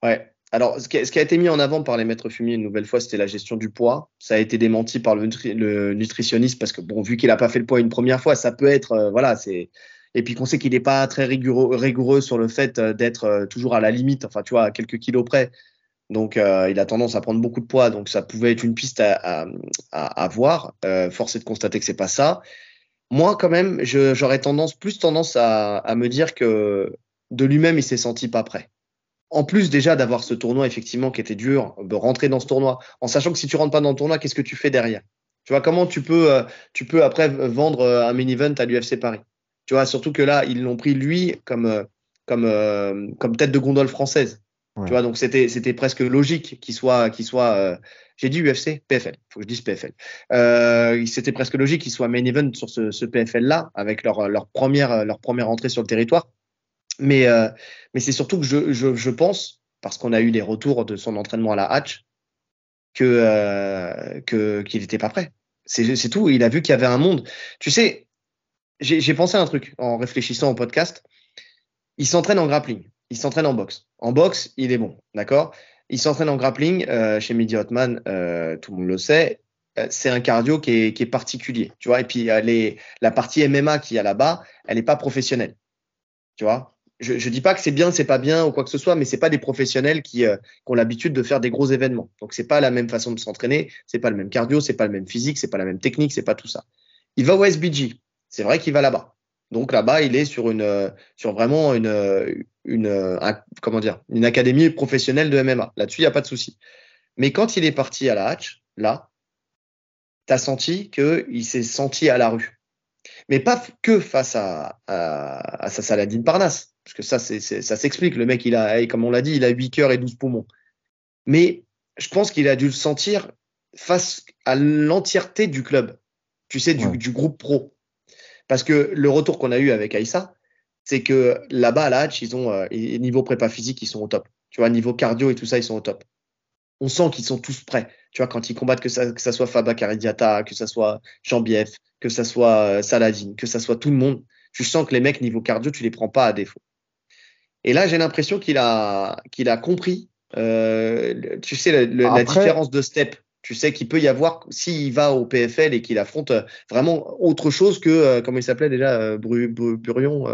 S1: Ouais. Alors, ce qui a été mis en avant par les maîtres fumiers une nouvelle fois, c'était la gestion du poids. Ça a été démenti par le nutritionniste parce que, bon, vu qu'il n'a pas fait le poids une première fois, ça peut être, voilà, c'est. Et puis qu'on sait qu'il n'est pas très rigoureux sur le fait d'être toujours à la limite, enfin, tu vois, à quelques kilos près. Donc, il a tendance à prendre beaucoup de poids. Donc, ça pouvait être une piste à voir. Force est de constater que c'est pas ça. Moi, quand même, j'aurais plus tendance à me dire que de lui-même, il s'est senti pas prêt. En plus déjà d'avoir ce tournoi effectivement qui était dur, de rentrer dans ce tournoi, en sachant que si tu rentres pas dans le tournoi, qu'est-ce que tu fais derrière? Tu vois, comment tu peux après vendre un main event à l'UFC Paris? Tu vois, surtout que là, ils l'ont pris lui comme tête de gondole française. Tu
S2: Ouais.
S1: vois, donc c'était presque logique j'ai dit UFC, PFL, faut que je dise PFL. C'était presque logique qu'il soit main event sur ce PFL-là, avec leur première entrée sur le territoire. Mais, euh, mais c'est surtout que je pense, parce qu'on a eu les retours de son entraînement à la hatch, qu'il n'était pas prêt. C'est tout. Il a vu qu'il y avait un monde. Tu sais, j'ai pensé à un truc en réfléchissant au podcast. Il s'entraîne en grappling. Il s'entraîne en boxe. En boxe, il est bon, d'accord? Il s'entraîne en grappling chez Mehdi Hotman, tout le monde le sait. C'est un cardio qui est particulier, tu vois. Et puis la partie MMA qu'il y a là-bas, elle n'est pas professionnelle. Tu vois, je dis pas que c'est bien, c'est pas bien ou quoi que ce soit, mais c'est pas des professionnels qui ont l'habitude de faire des gros événements. Donc c'est pas la même façon de s'entraîner, c'est pas le même cardio, c'est pas le même physique, c'est pas la même technique, c'est pas tout ça. Il va au SBG. C'est vrai qu'il va là-bas. Donc là-bas, il est sur vraiment comment dire, une académie professionnelle de MMA. Là-dessus, il n'y a pas de souci. Mais quand il est parti à la Hatch, là, tu as senti qu'il s'est senti à la rue. Mais pas que face à sa Saladin Parnasse. Parce que ça, ça s'explique. Le mec, comme on l'a dit, il a 8 cœurs et 12 poumons. Mais je pense qu'il a dû le sentir face à l'entièreté du club. Tu sais, du groupe pro. Parce que le retour qu'on a eu avec Aïssa, c'est que là-bas, à la Hatch, ils ont, niveau prépa physique, ils sont au top. Tu vois, niveau cardio et tout ça, ils sont au top. On sent qu'ils sont tous prêts. Tu vois, quand ils combattent, que ça soit Faba Karidiata, que ça soit Jean-Bief, que ça soit Saladin, que ça soit tout le monde, tu sens que les mecs, niveau cardio, tu les prends pas à défaut. Et là, j'ai l'impression qu'il a compris, tu sais, la différence de step. Tu sais qu'il peut y avoir, s'il va au PFL et qu'il affronte vraiment autre chose que, comment il s'appelait déjà, Burion.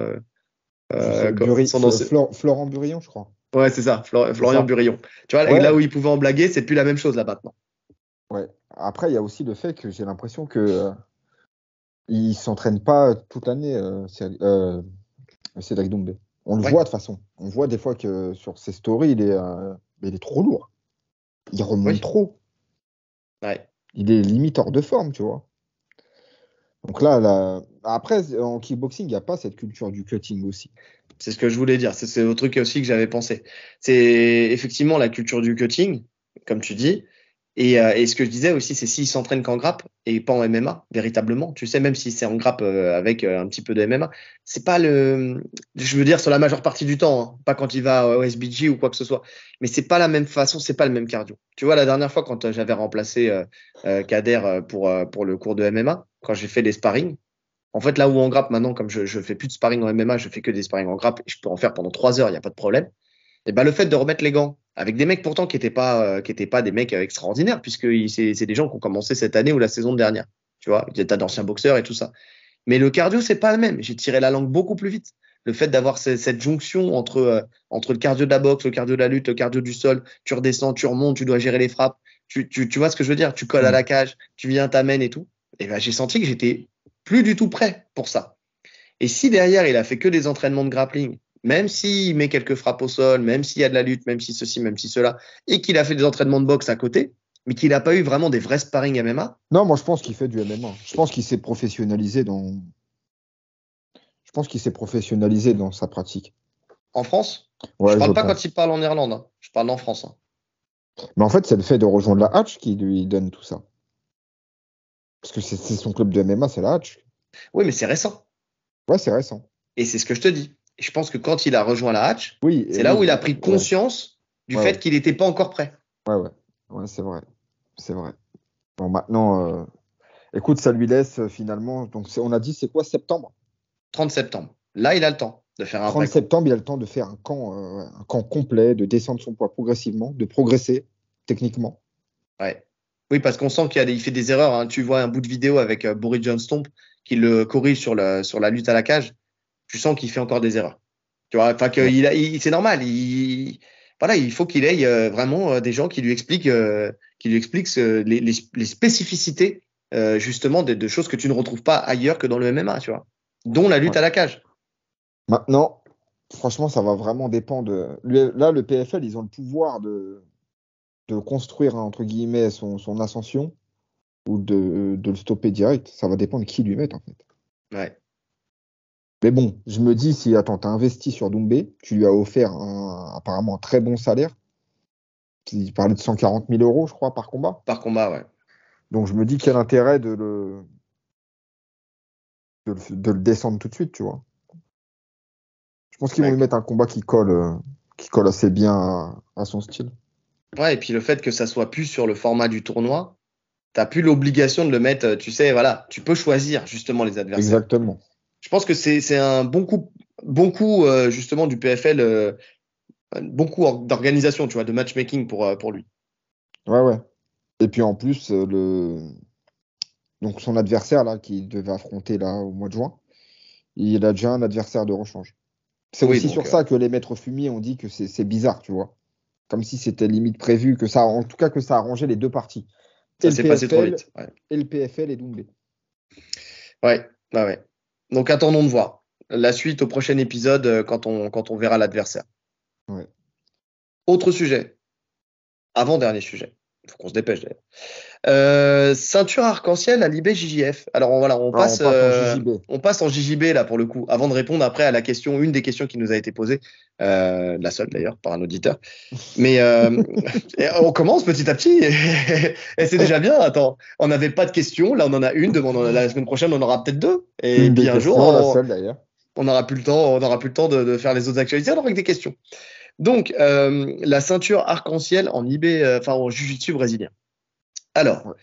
S2: Florent Burillon, je crois.
S1: Ouais, c'est ça, Florian Burillon. Tu vois, là où il pouvait en blaguer, c'est plus la même chose là maintenant.
S2: Ouais. Après, il y a aussi le fait que j'ai l'impression que il s'entraîne pas toute l'année, Cédric Doumbé. On le voit de toute façon. On voit des fois que sur ses stories, il est trop lourd. Il remonte trop.
S1: Ouais.
S2: Il est limite hors de forme, tu vois. Donc là, après, en kickboxing, il n'y a pas cette culture du cutting aussi.
S1: C'est ce que je voulais dire. C'est le truc aussi que j'avais pensé. C'est effectivement la culture du cutting, comme tu dis. Et ce que je disais aussi, c'est s'il s'entraîne qu'en grappe et pas en MMA, véritablement. Tu sais, même si c'est en grappe avec un petit peu de MMA, c'est pas je veux dire, sur la majeure partie du temps, hein, pas quand il va au SBG ou quoi que ce soit. Mais c'est pas la même façon, c'est pas le même cardio. Tu vois, la dernière fois, quand j'avais remplacé Kader pour le cours de MMA, quand j'ai fait des sparring, en fait, là où en grappe, maintenant, comme je fais plus de sparring en MMA, je fais que des sparring en grappe et je peux en faire pendant 3 heures, il n'y a pas de problème. Et ben, le fait de remettre les gants avec des mecs pourtant qui étaient pas des mecs extraordinaires, puisque c'est des gens qui ont commencé cette année ou la saison dernière. Tu vois, il y a d'anciens boxeurs et tout ça. Mais le cardio, c'est pas le même. J'ai tiré la langue beaucoup plus vite. Le fait d'avoir cette jonction entre le cardio de la boxe, le cardio de la lutte, le cardio du sol, tu redescends, tu remontes, tu dois gérer les frappes. Tu vois ce que je veux dire? Tu colles à la cage, tu viens, t'amènes et tout. Et ben, j'ai senti que j'étais plus du tout prêt pour ça. Et si derrière, il a fait que des entraînements de grappling, même s'il met quelques frappes au sol, même s'il y a de la lutte, même si ceci, même si cela, et qu'il a fait des entraînements de boxe à côté, mais qu'il n'a pas eu vraiment des vrais sparring MMA.
S2: Non, moi je pense qu'il fait du MMA. Je pense qu'il s'est professionnalisé dans sa pratique.
S1: En France?
S2: Ouais,
S1: je parle pas quand il parle en Irlande, hein. Je parle en France. Hein.
S2: Mais en fait, c'est le fait de rejoindre la Hatch qui lui donne tout ça. Parce que c'est son club de MMA, c'est la Hatch.
S1: Oui, mais c'est récent.
S2: Ouais, c'est récent.
S1: Et c'est ce que je te dis. Et je pense que quand il a rejoint la Hatch, c'est là
S2: oui,
S1: où il a pris conscience du fait qu'il n'était pas encore prêt.
S2: Ouais, c'est vrai. C'est vrai. Bon, maintenant, écoute, ça lui laisse finalement. Donc, on a dit, c'est quoi, septembre?
S1: 30 septembre. Là, il a le temps de faire un
S2: 30 septembre, il a le temps de faire un camp complet, de descendre son poids progressivement, de progresser techniquement.
S1: Ouais. Oui, parce qu'on sent qu'il fait des erreurs. Hein. Tu vois un bout de vidéo avec Boris John Stomp qui le corrige sur la lutte à la cage. Tu sens qu'il fait encore des erreurs. Tu vois, enfin c'est normal. Voilà, il faut qu'il ait vraiment des gens qui lui expliquent les spécificités justement de choses que tu ne retrouves pas ailleurs que dans le MMA, tu vois, dont la lutte à la cage.
S2: Maintenant, franchement, ça va vraiment dépendre. Là, le PFL, ils ont le pouvoir de construire, entre guillemets, son ascension ou de le stopper direct. Ça va dépendre de qui lui met, en fait.
S1: Ouais.
S2: Mais bon, je me dis, si attends, tu as investi sur Doumbé, tu lui as offert apparemment un très bon salaire. Il parlait de 140 000 euros, je crois, par combat.
S1: Par combat, ouais.
S2: Donc je me dis quel intérêt de le descendre tout de suite, tu vois. Je pense qu'ils vont lui mettre un combat qui colle assez bien à son style.
S1: Ouais, et puis le fait que ça soit plus sur le format du tournoi, t'as plus l'obligation de le mettre, tu sais, voilà, tu peux choisir justement les adversaires.
S2: Exactement.
S1: Je pense que c'est un bon coup justement du PFL, bon coup d'organisation, tu vois, de matchmaking pour lui.
S2: Ouais. Et puis en plus, donc son adversaire là, qui devait affronter là au mois de juin, il a déjà un adversaire de rechange. C'est aussi sur ça que les maîtres fumiers ont dit que c'est bizarre, tu vois. Comme si c'était limite prévu, en tout cas que ça arrangeait les deux parties.
S1: Ça s'est passé trop vite.
S2: Ouais. Et le PFL et Doumbé.
S1: Ouais. Donc attendons de voir la suite au prochain épisode quand on verra l'adversaire.
S2: Ouais.
S1: Autre sujet, avant-dernier sujet. Il faut qu'on se dépêche d'ailleurs. Ceinture arc-en-ciel à l'IBJJF. Alors voilà,
S2: Alors, on passe en JJB.
S1: on passe en JJB là pour le coup, avant de répondre après à la question, une des questions qui nous a été posée, la seule d'ailleurs par un auditeur. Mais on commence petit à petit et c'est déjà bien. Attends, on n'avait pas de questions, là on en a une. La semaine prochaine on aura peut-être deux. Et
S2: Une
S1: puis
S2: des
S1: un jour,
S2: questions, la seule d'ailleurs.
S1: on n'aura plus le temps, de faire les autres actualités, on aura que des questions. Donc la ceinture arc-en-ciel en IB, enfin en Jiu-Jitsu brésilien. Alors.
S2: Ouais.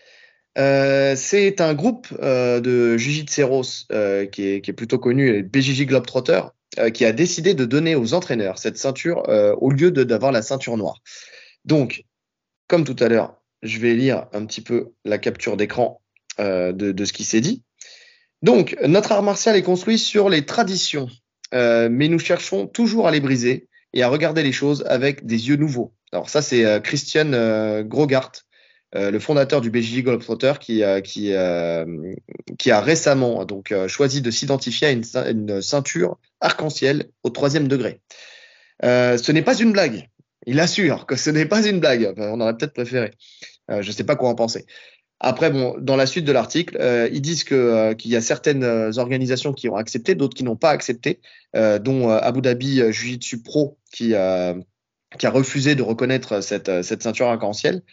S1: C'est un groupe de Jiu-Jitseros qui est plutôt connu, les BJJ Globetrotter, qui a décidé de donner aux entraîneurs cette ceinture au lieu d'avoir la ceinture noire. Donc, comme tout à l'heure, je vais lire un petit peu la capture d'écran de ce qui s'est dit. Donc, notre art martial est construit sur les traditions, mais nous cherchons toujours à les briser et à regarder les choses avec des yeux nouveaux. Alors ça, c'est Christian Grogart, le fondateur du BJJ Globetrotter, qui a récemment donc choisi de s'identifier à une ceinture arc-en-ciel au 3e degré. Ce n'est pas une blague. Il assure que ce n'est pas une blague. Enfin, on aurait peut-être préféré. Je ne sais pas quoi en penser. Après, bon, dans la suite de l'article, ils disent qu'il y a certaines organisations qui ont accepté, d'autres qui n'ont pas accepté, dont Abu Dhabi Jiu-Jitsu Pro qui a refusé de reconnaître cette ceinture arc-en-ciel,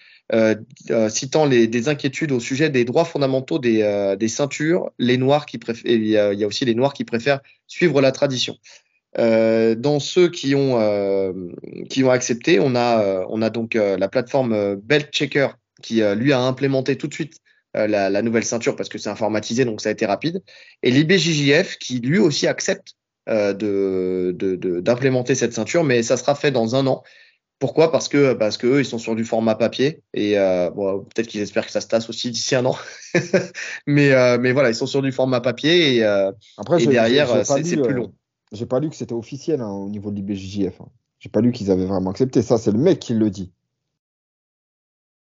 S1: citant des inquiétudes au sujet des droits fondamentaux des ceintures, les noirs il y a aussi les noirs qui préfèrent suivre la tradition. Dans ceux qui ont accepté, on a donc la plateforme Belt Checker qui lui a implémenté tout de suite la nouvelle ceinture parce que c'est informatisé, donc ça a été rapide. Et l'IBJJF qui lui aussi accepte d'implémenter cette ceinture, mais ça sera fait dans un an. Pourquoi? Parce que eux, ils sont sur du format papier et bon, peut-être qu'ils espèrent que ça se tasse aussi d'ici un an. mais voilà, ils sont sur du format papier
S2: Après,
S1: et derrière, c'est plus long.
S2: J'ai pas lu que c'était officiel au niveau de l'IBJJF. J'ai pas lu qu'ils avaient vraiment accepté. Ça, c'est le mec qui le dit.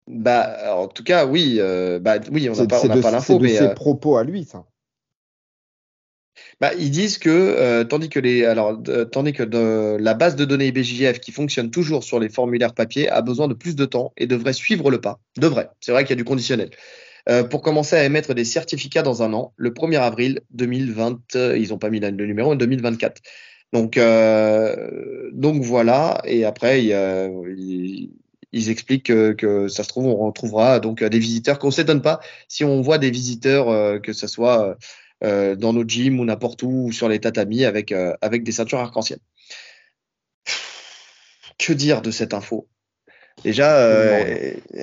S1: Bah, en tout cas, oui, oui, on n'a pas l'info,
S2: c'est de ses propos à lui, ça.
S1: Ils disent que tandis que la base de données IBJJF qui fonctionne toujours sur les formulaires papier a besoin de plus de temps et devrait suivre le pas. Devrait. C'est vrai qu'il y a du conditionnel. Pour commencer à émettre des certificats dans un an, le 1er avril 2020, ils n'ont pas mis le numéro, 2024. Donc voilà. Et après, ils expliquent que ça se trouve, on retrouvera donc des visiteurs qu'on ne s'étonne pas si on voit des visiteurs, que ce soit dans nos gyms ou n'importe où, ou sur les tatamis avec des ceintures arc-en-ciel. Que dire de cette info? Déjà,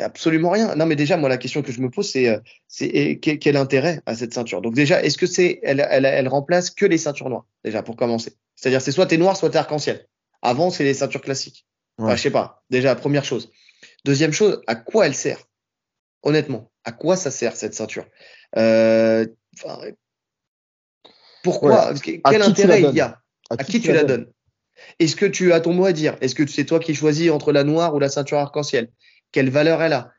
S1: absolument rien. Non, mais déjà, moi, la question que je me pose, c'est quel intérêt à cette ceinture? Donc déjà, est-ce que elle remplace que les ceintures noires, déjà, pour commencer? C'est-à-dire, c'est soit t'es noir, soit t'es arc-en-ciel. Avant, c'est les ceintures classiques. Enfin, je sais pas. Déjà, première chose. Deuxième chose, à quoi elle sert? Honnêtement, à quoi ça sert, cette ceinture? Pourquoi? Quel intérêt il y a? À qui tu la donnes? Est-ce que tu as ton mot à dire? Est-ce que c'est toi qui choisis entre la noire ou la ceinture arc-en-ciel? Quelle valeur elle a?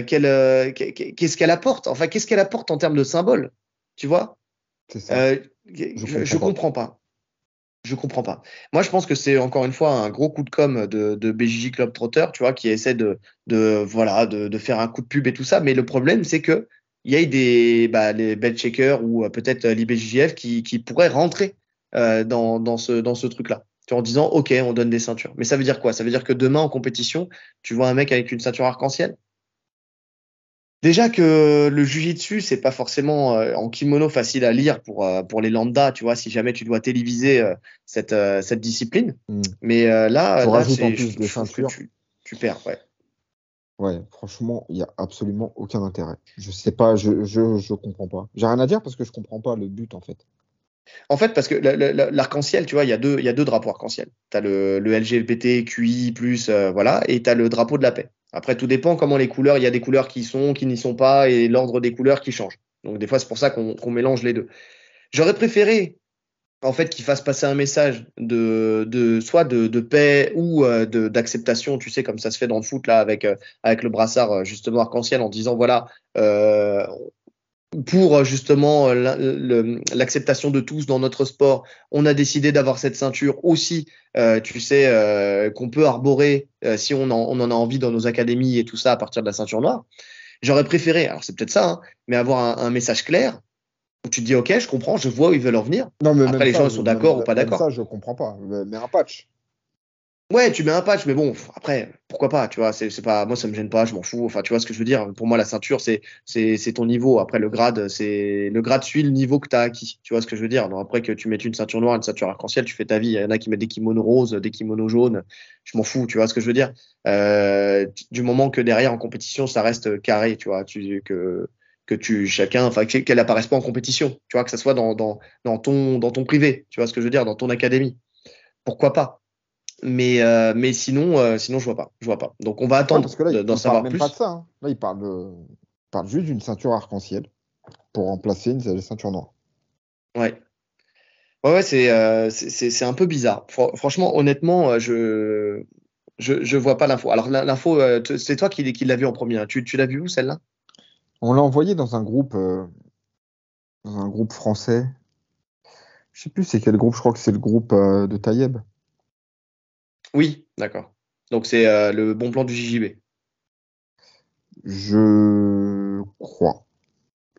S1: Qu'est-ce qu'elle apporte? Enfin, qu'est-ce qu'elle apporte en termes de symbole? Tu vois?
S2: C'est ça.
S1: Je comprends pas. Je comprends pas. Moi, je pense que c'est encore une fois un gros coup de com' de BJJ Club Trotter, tu vois, qui essaie de faire un coup de pub et tout ça. Mais le problème, c'est que il y a les belt checkers ou peut-être l'IBJJF qui pourraient rentrer dans ce truc-là. En disant, OK, on donne des ceintures. Mais ça veut dire quoi? Ça veut dire que demain, en compétition, tu vois un mec avec une ceinture arc-en-ciel? Déjà que le jujitsu, c'est pas forcément en kimono facile à lire pour les lambda, tu vois, si jamais tu dois téléviser cette discipline. Mais là,
S2: rajoutes en plus des ceintures.
S1: Tu perds, ouais.
S2: Ouais, franchement, il n'y a absolument aucun intérêt. Je sais pas, je comprends pas. J'ai rien à dire parce que je comprends pas le but, en fait.
S1: En fait, parce que l'arc-en-ciel, tu vois, il y a deux drapeaux arc-en-ciel. Tu as le LGBTQI+, voilà, et tu as le drapeau de la paix. Après, tout dépend comment les couleurs, il y a des couleurs qui n'y sont pas, et l'ordre des couleurs qui change. Donc, des fois, c'est pour ça qu'on mélange les deux. J'aurais préféré, en fait, qu'ils fassent passer un message soit de paix ou d'acceptation, tu sais, comme ça se fait dans le foot, là, avec le brassard, justement, arc-en-ciel, en disant, voilà, pour justement l'acceptation de tous dans notre sport, on a décidé d'avoir cette ceinture aussi, tu sais, qu'on peut arborer si on en a envie dans nos académies et tout ça à partir de la ceinture noire. J'aurais préféré, alors c'est peut-être ça, hein, mais avoir un message clair où tu te dis, OK, je comprends, je vois où ils veulent en venir.
S2: Non, mais
S1: Après,
S2: même
S1: les
S2: ça,
S1: gens ils sont d'accord ou pas
S2: même
S1: d'accord.
S2: ça, je comprends pas. Mais un patch.
S1: Ouais, tu mets un patch, mais bon, après, pourquoi pas, tu vois, c'est pas, moi, ça me gêne pas, je m'en fous. Enfin, tu vois ce que je veux dire. Pour moi, la ceinture, c'est ton niveau. Après, le grade suit le niveau que tu as acquis. Tu vois ce que je veux dire. Donc, après, que tu mettes une ceinture noire, une ceinture arc-en-ciel, tu fais ta vie. Il y en a qui mettent des kimonos roses, des kimonos jaunes. Je m'en fous, tu vois ce que je veux dire. Du moment que derrière, en compétition, ça reste carré, tu vois, chacun, enfin, qu'elle apparaisse pas en compétition, tu vois, que ça soit dans ton privé, tu vois ce que je veux dire, dans ton académie. Pourquoi pas? Mais sinon, je vois pas. Je vois pas. Donc, on va
S2: Ouais, parce
S1: attendre
S2: que là,
S1: d'en
S2: il parle
S1: savoir
S2: même pas de
S1: plus.
S2: ça, hein. Là, il parle juste d'une ceinture arc-en-ciel pour remplacer une ceinture noire.
S1: Ouais. Ouais, c'est un peu bizarre. Franchement, honnêtement, je vois pas l'info. Alors, l'info, c'est toi qui l'as vu en premier, hein. Tu l'as vu où, celle-là?
S2: On l'a envoyé dans un groupe français. Je sais plus c'est quel groupe, je crois que c'est le groupe de Tayeb.
S1: Oui, d'accord. Donc, c'est le bon plan du JJB.
S2: Je crois.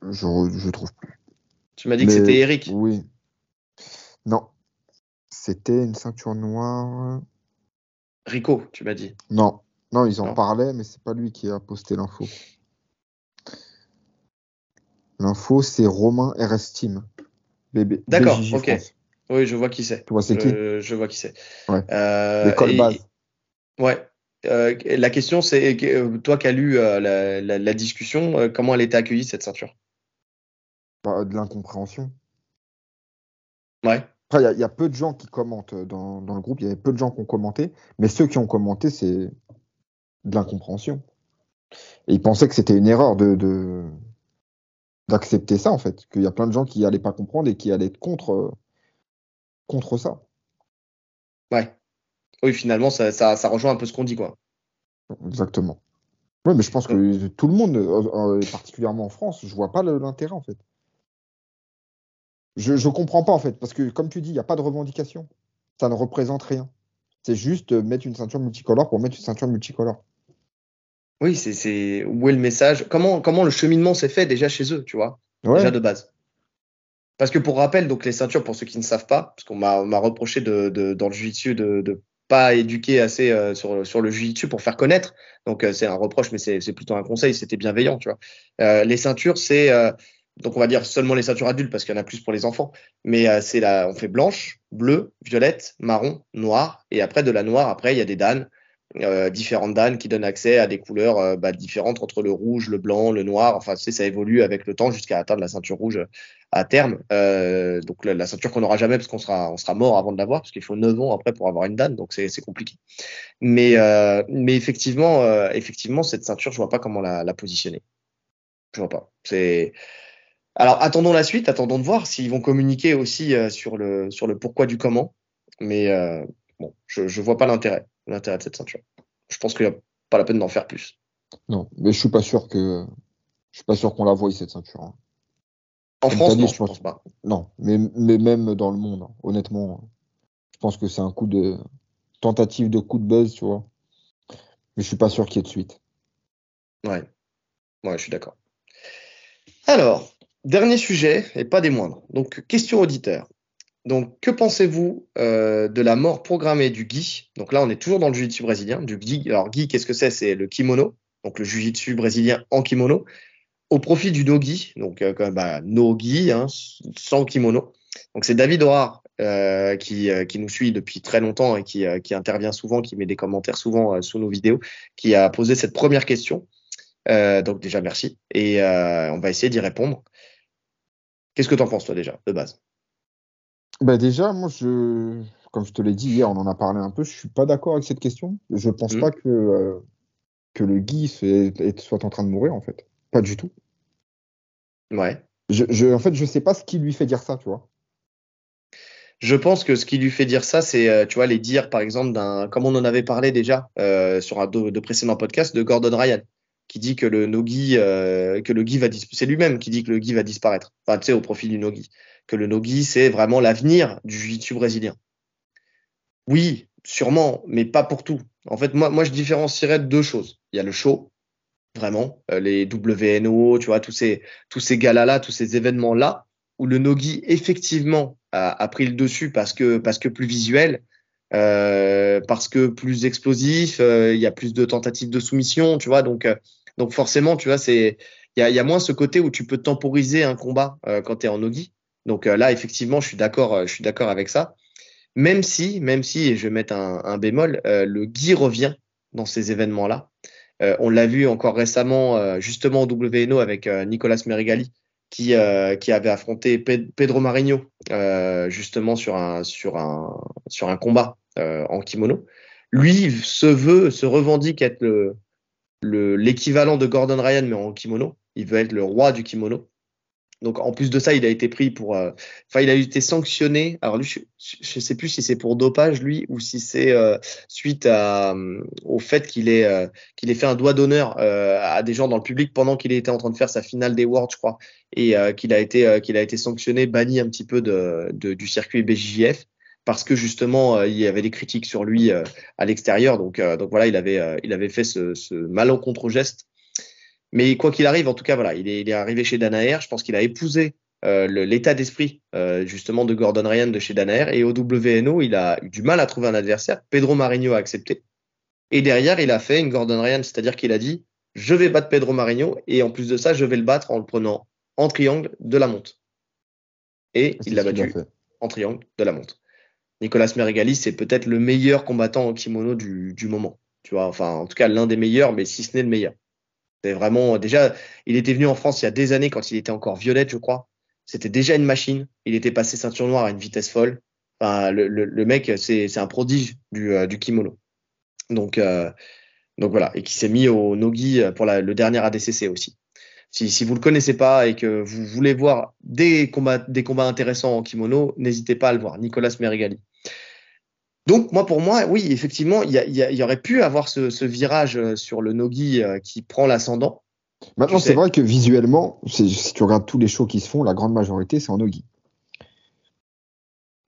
S2: Je trouve plus.
S1: Tu m'as dit que
S2: Mais
S1: c'était Eric.
S2: oui. Non. C'était une ceinture noire.
S1: Rico, tu m'as dit.
S2: Non. Non, ils en
S1: Non?
S2: parlaient, mais c'est pas lui qui a posté l'info. L'info, c'est Romain RS Team.
S1: D'accord,
S2: BJJ
S1: ok.
S2: France.
S1: Oui, je vois qui c'est.
S2: Tu vois, c'est qui?
S1: Je vois qui c'est.
S2: Ouais.
S1: Euh,
S2: L'école
S1: et,
S2: base.
S1: Ouais. La question, c'est, toi qui as lu la discussion, comment elle était accueillie, cette ceinture?
S2: De l'incompréhension.
S1: Ouais,
S2: Après, il y a peu de gens qui commentent dans le groupe. Il y avait peu de gens qui ont commenté. Mais ceux qui ont commenté, c'est de l'incompréhension. Et ils pensaient que c'était une erreur d'accepter ça, en fait. Qu'il y a plein de gens qui allaient pas comprendre et qui allaient être contre ça.
S1: ouais. Oui, finalement, ça rejoint un peu ce qu'on dit, quoi.
S2: Exactement. Oui, mais je pense
S1: Donc,
S2: que tout le monde, particulièrement en France, je vois pas l'intérêt, en fait. Je comprends pas, en fait. Parce que, comme tu dis, il n'y a pas de revendication. Ça ne représente rien. C'est juste mettre une ceinture multicolore pour mettre une ceinture multicolore.
S1: oui, où est le message? Comment le cheminement s'est fait déjà chez eux, tu vois, déjà
S2: Ouais,
S1: de base. Parce que pour rappel, donc les ceintures, pour ceux qui ne savent pas, parce on m'a reproché dans le jiu-jitsu de pas éduquer assez sur le jiu-jitsu pour faire connaître. Donc c'est un reproche, mais c'est plutôt un conseil, c'était bienveillant, tu vois. Les ceintures, donc on va dire seulement les ceintures adultes parce qu'il y en a plus pour les enfants. Mais on fait blanche, bleue, violette, marron, noire, et après de la noire, après il y a des danes, différentes danes qui donnent accès à des couleurs différentes entre le rouge, le blanc, le noir. Enfin, tu sais, ça évolue avec le temps jusqu'à atteindre la ceinture rouge à terme. Donc la ceinture qu'on n'aura jamais parce on sera mort avant de l'avoir, parce qu'il faut 9 ans après pour avoir une dane, donc c'est compliqué. Mais effectivement, cette ceinture, je vois pas comment la positionner. Je vois pas. Alors attendons la suite, attendons de voir s'ils vont communiquer aussi sur le pourquoi du comment. Mais bon, je vois pas l'intérêt de cette ceinture. Je pense qu'il n'y a pas la peine d'en faire plus.
S2: non, mais je suis pas sûr qu'on la voie cette ceinture, hein.
S1: En
S2: Comme tu as
S1: France,
S2: dit,
S1: non,
S2: je
S1: je pense
S2: pense,
S1: pas.
S2: non, mais même dans le monde, hein, honnêtement, je pense que c'est un coup de tentative de coup de buzz, tu vois. Mais je suis pas sûr qu'il y ait de suite.
S1: Ouais, ouais, je suis d'accord. Alors, dernier sujet, et pas des moindres. Donc, question auditeur. Donc, que pensez-vous de la mort programmée du gi? Donc là, on est toujours dans le jiu-jitsu brésilien. Du gi. Alors, gi, qu'est-ce que c'est? C'est le kimono, donc le jiu-jitsu brésilien en kimono, au profit du no-gi, donc no-gi, hein, sans kimono. Donc, c'est David Horar qui nous suit depuis très longtemps et qui intervient souvent, qui met des commentaires souvent sous nos vidéos, qui a posé cette première question. Donc, déjà, merci. Et on va essayer d'y répondre. Qu'est-ce que tu en penses, toi, déjà, de base?
S2: Bah déjà, comme je te l'ai dit hier, on en a parlé un peu, je suis pas d'accord avec cette question. Je pense
S1: Hmm.
S2: pas que le Guy soit en train de mourir, en fait. Pas du tout.
S1: Ouais.
S2: En fait, je sais pas ce qui lui fait dire ça, tu vois.
S1: Je pense que ce qui lui fait dire ça, c'est, tu vois, les dires, par exemple, comme on en avait parlé déjà sur de précédents podcasts, de Gordon Ryan, qui dit que le no-gi va disparaître. C'est lui-même qui dit que le gi va disparaître. Enfin, tu sais, au profit du no-gi. Que le no-gi, c'est vraiment l'avenir du jiu-jitsu brésilien. Oui, sûrement, mais pas pour tout. En fait, moi, je différencierais deux choses. Il y a le show, vraiment, les WNO, tu vois, tous ces galas-là, tous ces événements-là, où le no-gi, effectivement, a pris le dessus parce que plus visuel, parce que plus explosif, il y a plus de tentatives de soumission, tu vois, donc forcément, tu vois, il y a moins ce côté où tu peux temporiser un combat quand tu es en no-gi. Donc là, effectivement, je suis d'accord avec ça. Même si, et je vais mettre un bémol, le gi revient dans ces événements-là. On l'a vu encore récemment, justement au WNO avec Nicolas Meregali, qui avait affronté Pedro Marinho, justement sur un combat en kimono. Lui se revendique être l'équivalent de Gordon Ryan, mais en kimono. Il veut être le roi du kimono. Donc, en plus de ça, il a été pris il a été sanctionné. Alors, lui, je sais plus si c'est pour dopage, lui, ou si c'est suite au fait qu'il ait fait un doigt d'honneur à des gens dans le public pendant qu'il était en train de faire sa finale des Worlds, je crois, et qu'il a été sanctionné, banni un petit peu du circuit BJJF parce que justement, il y avait des critiques sur lui à l'extérieur. Donc voilà, il avait fait ce malencontreux geste. Mais quoi qu'il arrive, en tout cas, voilà, il est arrivé chez Danaher. Je pense qu'il a épousé l'état d'esprit justement de Gordon Ryan de chez Danaher. Et au WNO, il a eu du mal à trouver un adversaire. Pedro Marinho a accepté. Et derrière, il a fait une Gordon Ryan, c'est-à-dire qu'il a dit, je vais battre Pedro Marinho et en plus de ça, je vais le battre en le prenant en triangle de la monte. Et il l'a battu en triangle de la monte. Nicolas Meregali, c'est peut-être le meilleur combattant en kimono du moment. Tu vois, enfin, en tout cas, l'un des meilleurs, mais si ce n'est le meilleur. C'est vraiment, déjà, il était venu en France il y a des années quand il était encore violette, je crois. C'était déjà une machine. Il était passé ceinture noire à une vitesse folle. Enfin, le mec, c'est un prodige du kimono. Donc voilà. Et qui s'est mis au no-gi pour le dernier ADCC aussi. Si vous le connaissez pas et que vous voulez voir des combats intéressants en kimono, n'hésitez pas à le voir. Nicolas Meregali. Donc, pour moi, oui, effectivement, il y aurait pu avoir ce virage sur le no-gi qui prend l'ascendant.
S2: Maintenant, c'est vrai que visuellement, si tu regardes tous les shows qui se font, la grande majorité, c'est en no-gi.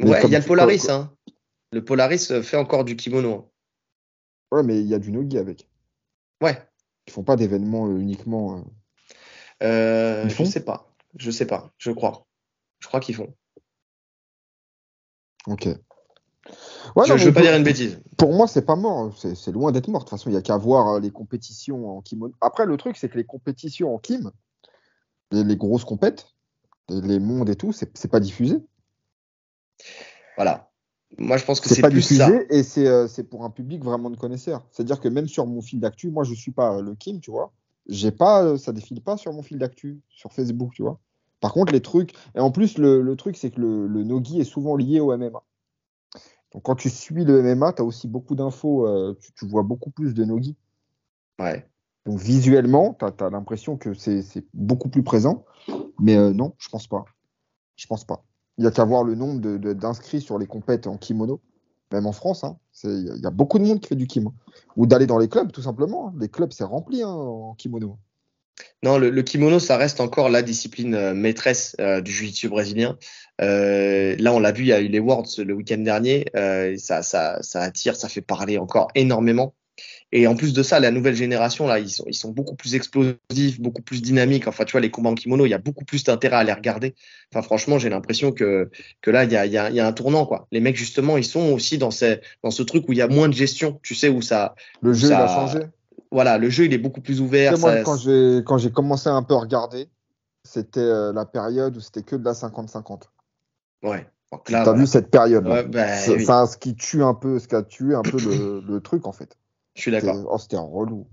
S1: Ouais, il y a le Polaris. Hein. Le Polaris fait encore du kimono.
S2: Ouais, mais il y a du no-gi avec.
S1: Ouais.
S2: Ils font pas d'événements uniquement.
S1: Je sais pas. Je crois. Je crois qu'ils font.
S2: Ok. Ouais,
S1: je veux pas dire une bêtise.
S2: Pour moi, c'est pas mort. C'est loin d'être mort. De toute façon, il n'y a qu'à voir les compétitions en kimono. Après, le truc, c'est que les compétitions en kim, les grosses compètes, les mondes et tout, c'est pas diffusé.
S1: Voilà. Moi, je pense que c'est
S2: pas
S1: plus
S2: diffusé
S1: ça.
S2: Et c'est pour un public vraiment de connaisseurs. C'est-à-dire que même sur mon fil d'actu, moi, je suis pas le kim, tu vois. Ça défile pas sur mon fil d'actu, sur Facebook, tu vois. Par contre, les trucs. Et en plus, le truc, c'est que le no-gi est souvent lié au MMA. Donc, quand tu suis le MMA, tu as aussi beaucoup d'infos. Tu vois beaucoup plus de no-gi.
S1: Ouais.
S2: Donc, visuellement, tu as l'impression que c'est beaucoup plus présent. Mais non, je pense pas. Je pense pas. Il y a qu'à voir le nombre d'inscrits sur les compètes en kimono, même en France. Hein. Il y a beaucoup de monde qui fait du kimono. Ou d'aller dans les clubs, tout simplement. Les clubs, c'est rempli en kimono.
S1: Non, le kimono, ça reste encore la discipline maîtresse du jiu-jitsu brésilien. Là, on l'a vu, il y a eu les Worlds le week-end dernier. Ça attire, ça fait parler encore énormément. Et en plus de ça, la nouvelle génération, là, ils sont beaucoup plus explosifs, beaucoup plus dynamiques. Enfin, tu vois, les combats en kimono, il y a beaucoup plus d'intérêt à les regarder. Enfin, franchement, j'ai l'impression que là, il y a un tournant, quoi. Les mecs, justement, ils sont aussi dans ce truc où il y a moins de gestion, tu sais, où ça.
S2: Le jeu, il a changé.
S1: Voilà, le jeu, il est beaucoup plus ouvert.
S2: Tu sais, moi, quand j'ai commencé un peu à regarder, c'était la période où c'était que de la 50-50.
S1: Ouais.
S2: Tu as vu cette période-là.
S1: Ouais, oui.
S2: Ce qui a tué un peu le truc, en fait.
S1: Je suis d'accord.
S2: C'était un relou.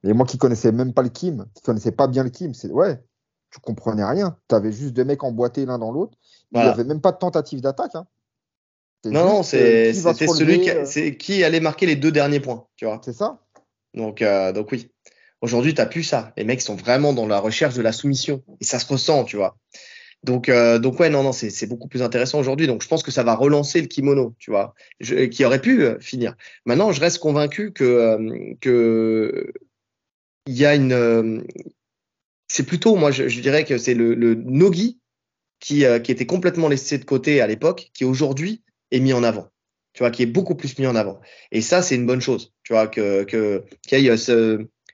S2: Et moi qui connaissais même pas le Kim, qui connaissais pas bien le Kim, tu comprenais rien. Tu avais juste deux mecs emboîtés l'un dans l'autre. Il n'y avait même pas de tentative d'attaque. Hein.
S1: Non, c'était qui allait marquer les 2 derniers points, tu vois.
S2: C'est ça.
S1: Donc oui. Aujourd'hui, tu n'as plus ça. Les mecs sont vraiment dans la recherche de la soumission. Et ça se ressent, tu vois. Donc ouais, non, c'est beaucoup plus intéressant aujourd'hui. Donc je pense que ça va relancer le kimono, tu vois, qui aurait pu finir. Maintenant, je reste convaincu que il y a c'est plutôt, moi, je dirais que c'est le no-gi qui était complètement laissé de côté à l'époque, qui aujourd'hui est mis en avant. Tu vois, qui est beaucoup plus mis en avant. Et ça, c'est une bonne chose. Tu vois, qu'il y ait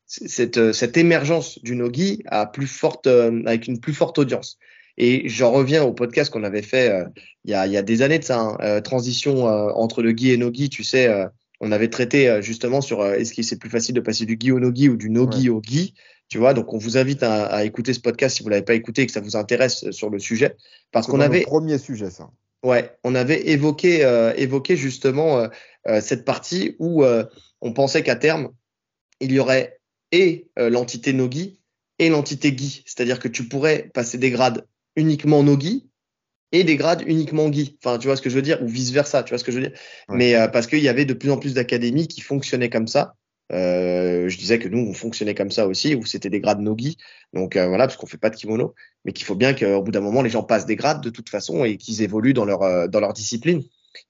S1: cette émergence du no-gi avec une plus forte audience. Et j'en reviens au podcast qu'on avait fait il y a des années de ça, hein, transition entre le gi et no-gi. Tu sais, on avait traité justement sur est-ce que c'est plus facile de passer du gi au no-gi ou du no-gi au gi. Tu vois, donc on vous invite à écouter ce podcast si vous l'avez pas écouté et que ça vous intéresse sur le sujet, parce
S2: C'est
S1: qu'on
S2: dans nos
S1: avait,
S2: premiers sujets, ça.
S1: ouais, on avait évoqué justement cette partie où on pensait qu'à terme il y aurait l'entité Nogi et l'entité Gi. C'est-à-dire que tu pourrais passer des grades uniquement Nogi et des grades uniquement Gi. Enfin, tu vois ce que je veux dire, ou vice-versa, tu vois ce que je veux dire.
S2: Ouais.
S1: Mais parce qu'il y avait de plus en plus d'académies qui fonctionnaient comme ça. Je disais que nous, on fonctionnait comme ça aussi, où c'était des grades Nogi. Donc voilà, parce qu'on fait pas de kimono. Mais qu'il faut bien qu'au bout d'un moment, les gens passent des grades de toute façon et qu'ils évoluent dans leur discipline.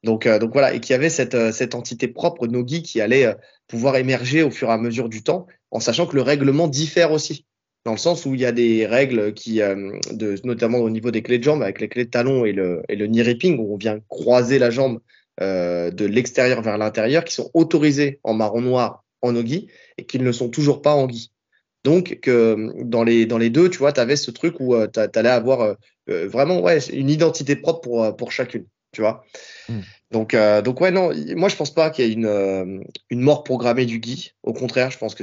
S1: Donc voilà, et qu'il y avait cette entité propre Nogi qui allait pouvoir émerger au fur et à mesure du temps, en sachant que le règlement diffère aussi, dans le sens où il y a des règles notamment au niveau des clés de jambes, avec les clés de talon et le knee ripping, où on vient croiser la jambe de l'extérieur vers l'intérieur, qui sont autorisées en marron noir en Nogi et qui ne le sont toujours pas en Gi. Donc, dans les deux, tu vois, tu avais ce truc où tu allais avoir vraiment une identité propre pour chacune, tu vois. Donc ouais, non, moi je pense pas qu'il y ait une mort programmée du Guy. Au contraire, je pense que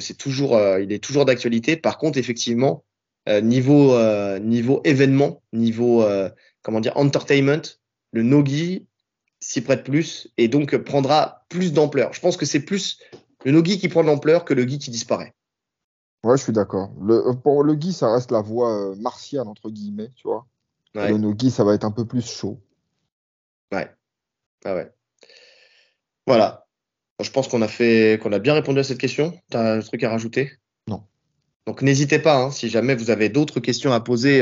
S1: il est toujours d'actualité. Par contre, effectivement, niveau événement, niveau comment dire, entertainment, le no-gi s'y prête plus et donc prendra plus d'ampleur. Je pense que c'est plus le no-gi qui prend de l'ampleur que le Guy qui disparaît.
S2: Ouais, je suis d'accord. Pour le gi, ça reste la voie martiale, entre guillemets, tu vois. Et le
S1: Ouais,
S2: no-gi, ça va être un peu plus chaud.
S1: ouais, ah ouais. Voilà. Je pense qu'on a bien répondu à cette question. T'as un truc à rajouter?
S2: Non.
S1: Donc n'hésitez pas, hein, si jamais vous avez d'autres questions à poser,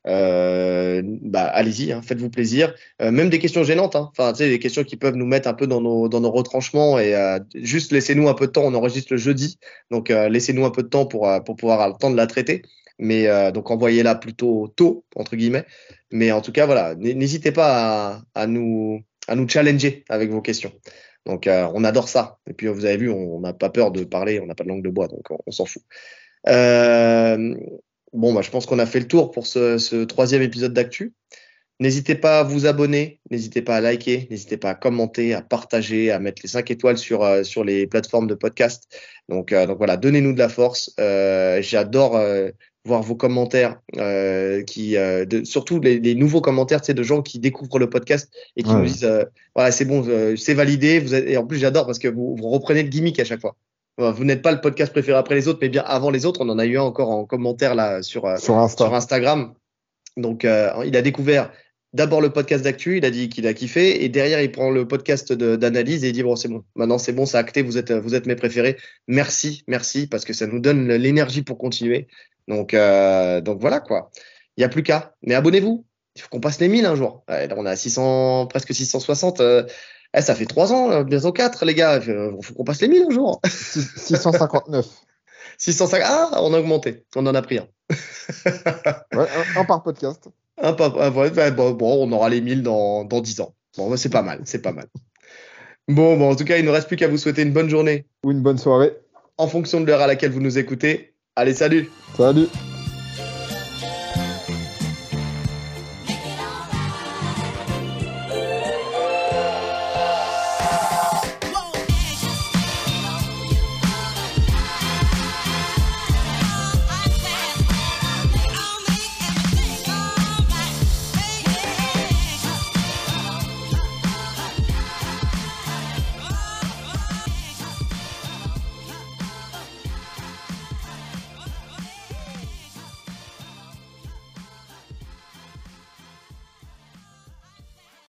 S1: allez-y, hein, faites-vous plaisir. Même des questions gênantes, hein. Enfin, tu sais, des questions qui peuvent nous mettre un peu dans nos retranchements et juste laissez-nous un peu de temps. On enregistre le jeudi, donc laissez-nous un peu de temps pour pouvoir avoir le temps de la traiter. Mais donc envoyez-la plutôt tôt entre guillemets. Mais en tout cas, voilà, n'hésitez pas à nous challenger avec vos questions. Donc on adore ça. Et puis vous avez vu, on n'a pas peur de parler, on n'a pas de langue de bois, donc on s'en fout. Euh, bon, je pense qu'on a fait le tour pour ce troisième épisode d'Actu. N'hésitez pas à vous abonner, n'hésitez pas à liker, n'hésitez pas à commenter, à partager, à mettre les 5 étoiles sur les plateformes de podcast. Donc voilà, donnez-nous de la force. J'adore voir vos commentaires, surtout les nouveaux commentaires, tu sais, de gens qui découvrent le podcast et qui nous
S2: Ouais.
S1: disent voilà, c'est bon, c'est validé. Et en plus, j'adore parce que vous reprenez le gimmick à chaque fois. Vous n'êtes pas le podcast préféré après les autres, mais bien avant les autres. On en a eu un encore en commentaire là sur
S2: Sur Insta.
S1: Instagram. Donc, il a découvert d'abord le podcast d'actu, il a dit qu'il a kiffé, et derrière, il prend le podcast d'analyse et il dit, bon, c'est bon, maintenant c'est bon, c'est acté, vous êtes mes préférés. Merci, merci, parce que ça nous donne l'énergie pour continuer. Donc voilà, quoi. Il n'y a plus qu'à. Mais abonnez-vous. Il faut qu'on passe les 1000 un jour. Ouais, là, on a 600, presque 660. Ça fait 3 ans, bientôt 4, les gars. Il faut qu'on passe les 1000 un jour.
S2: 659.
S1: 605. Ah, on a augmenté. On en a pris un.
S2: Ouais, un par podcast.
S1: Bon, on aura les 1000 dans 10 ans. Bon, c'est pas mal, c'est pas mal. Bon, en tout cas, il ne nous reste plus qu'à vous souhaiter une bonne journée
S2: Ou une bonne soirée.
S1: en fonction de l'heure à laquelle vous nous écoutez. Allez, salut!
S2: Salut!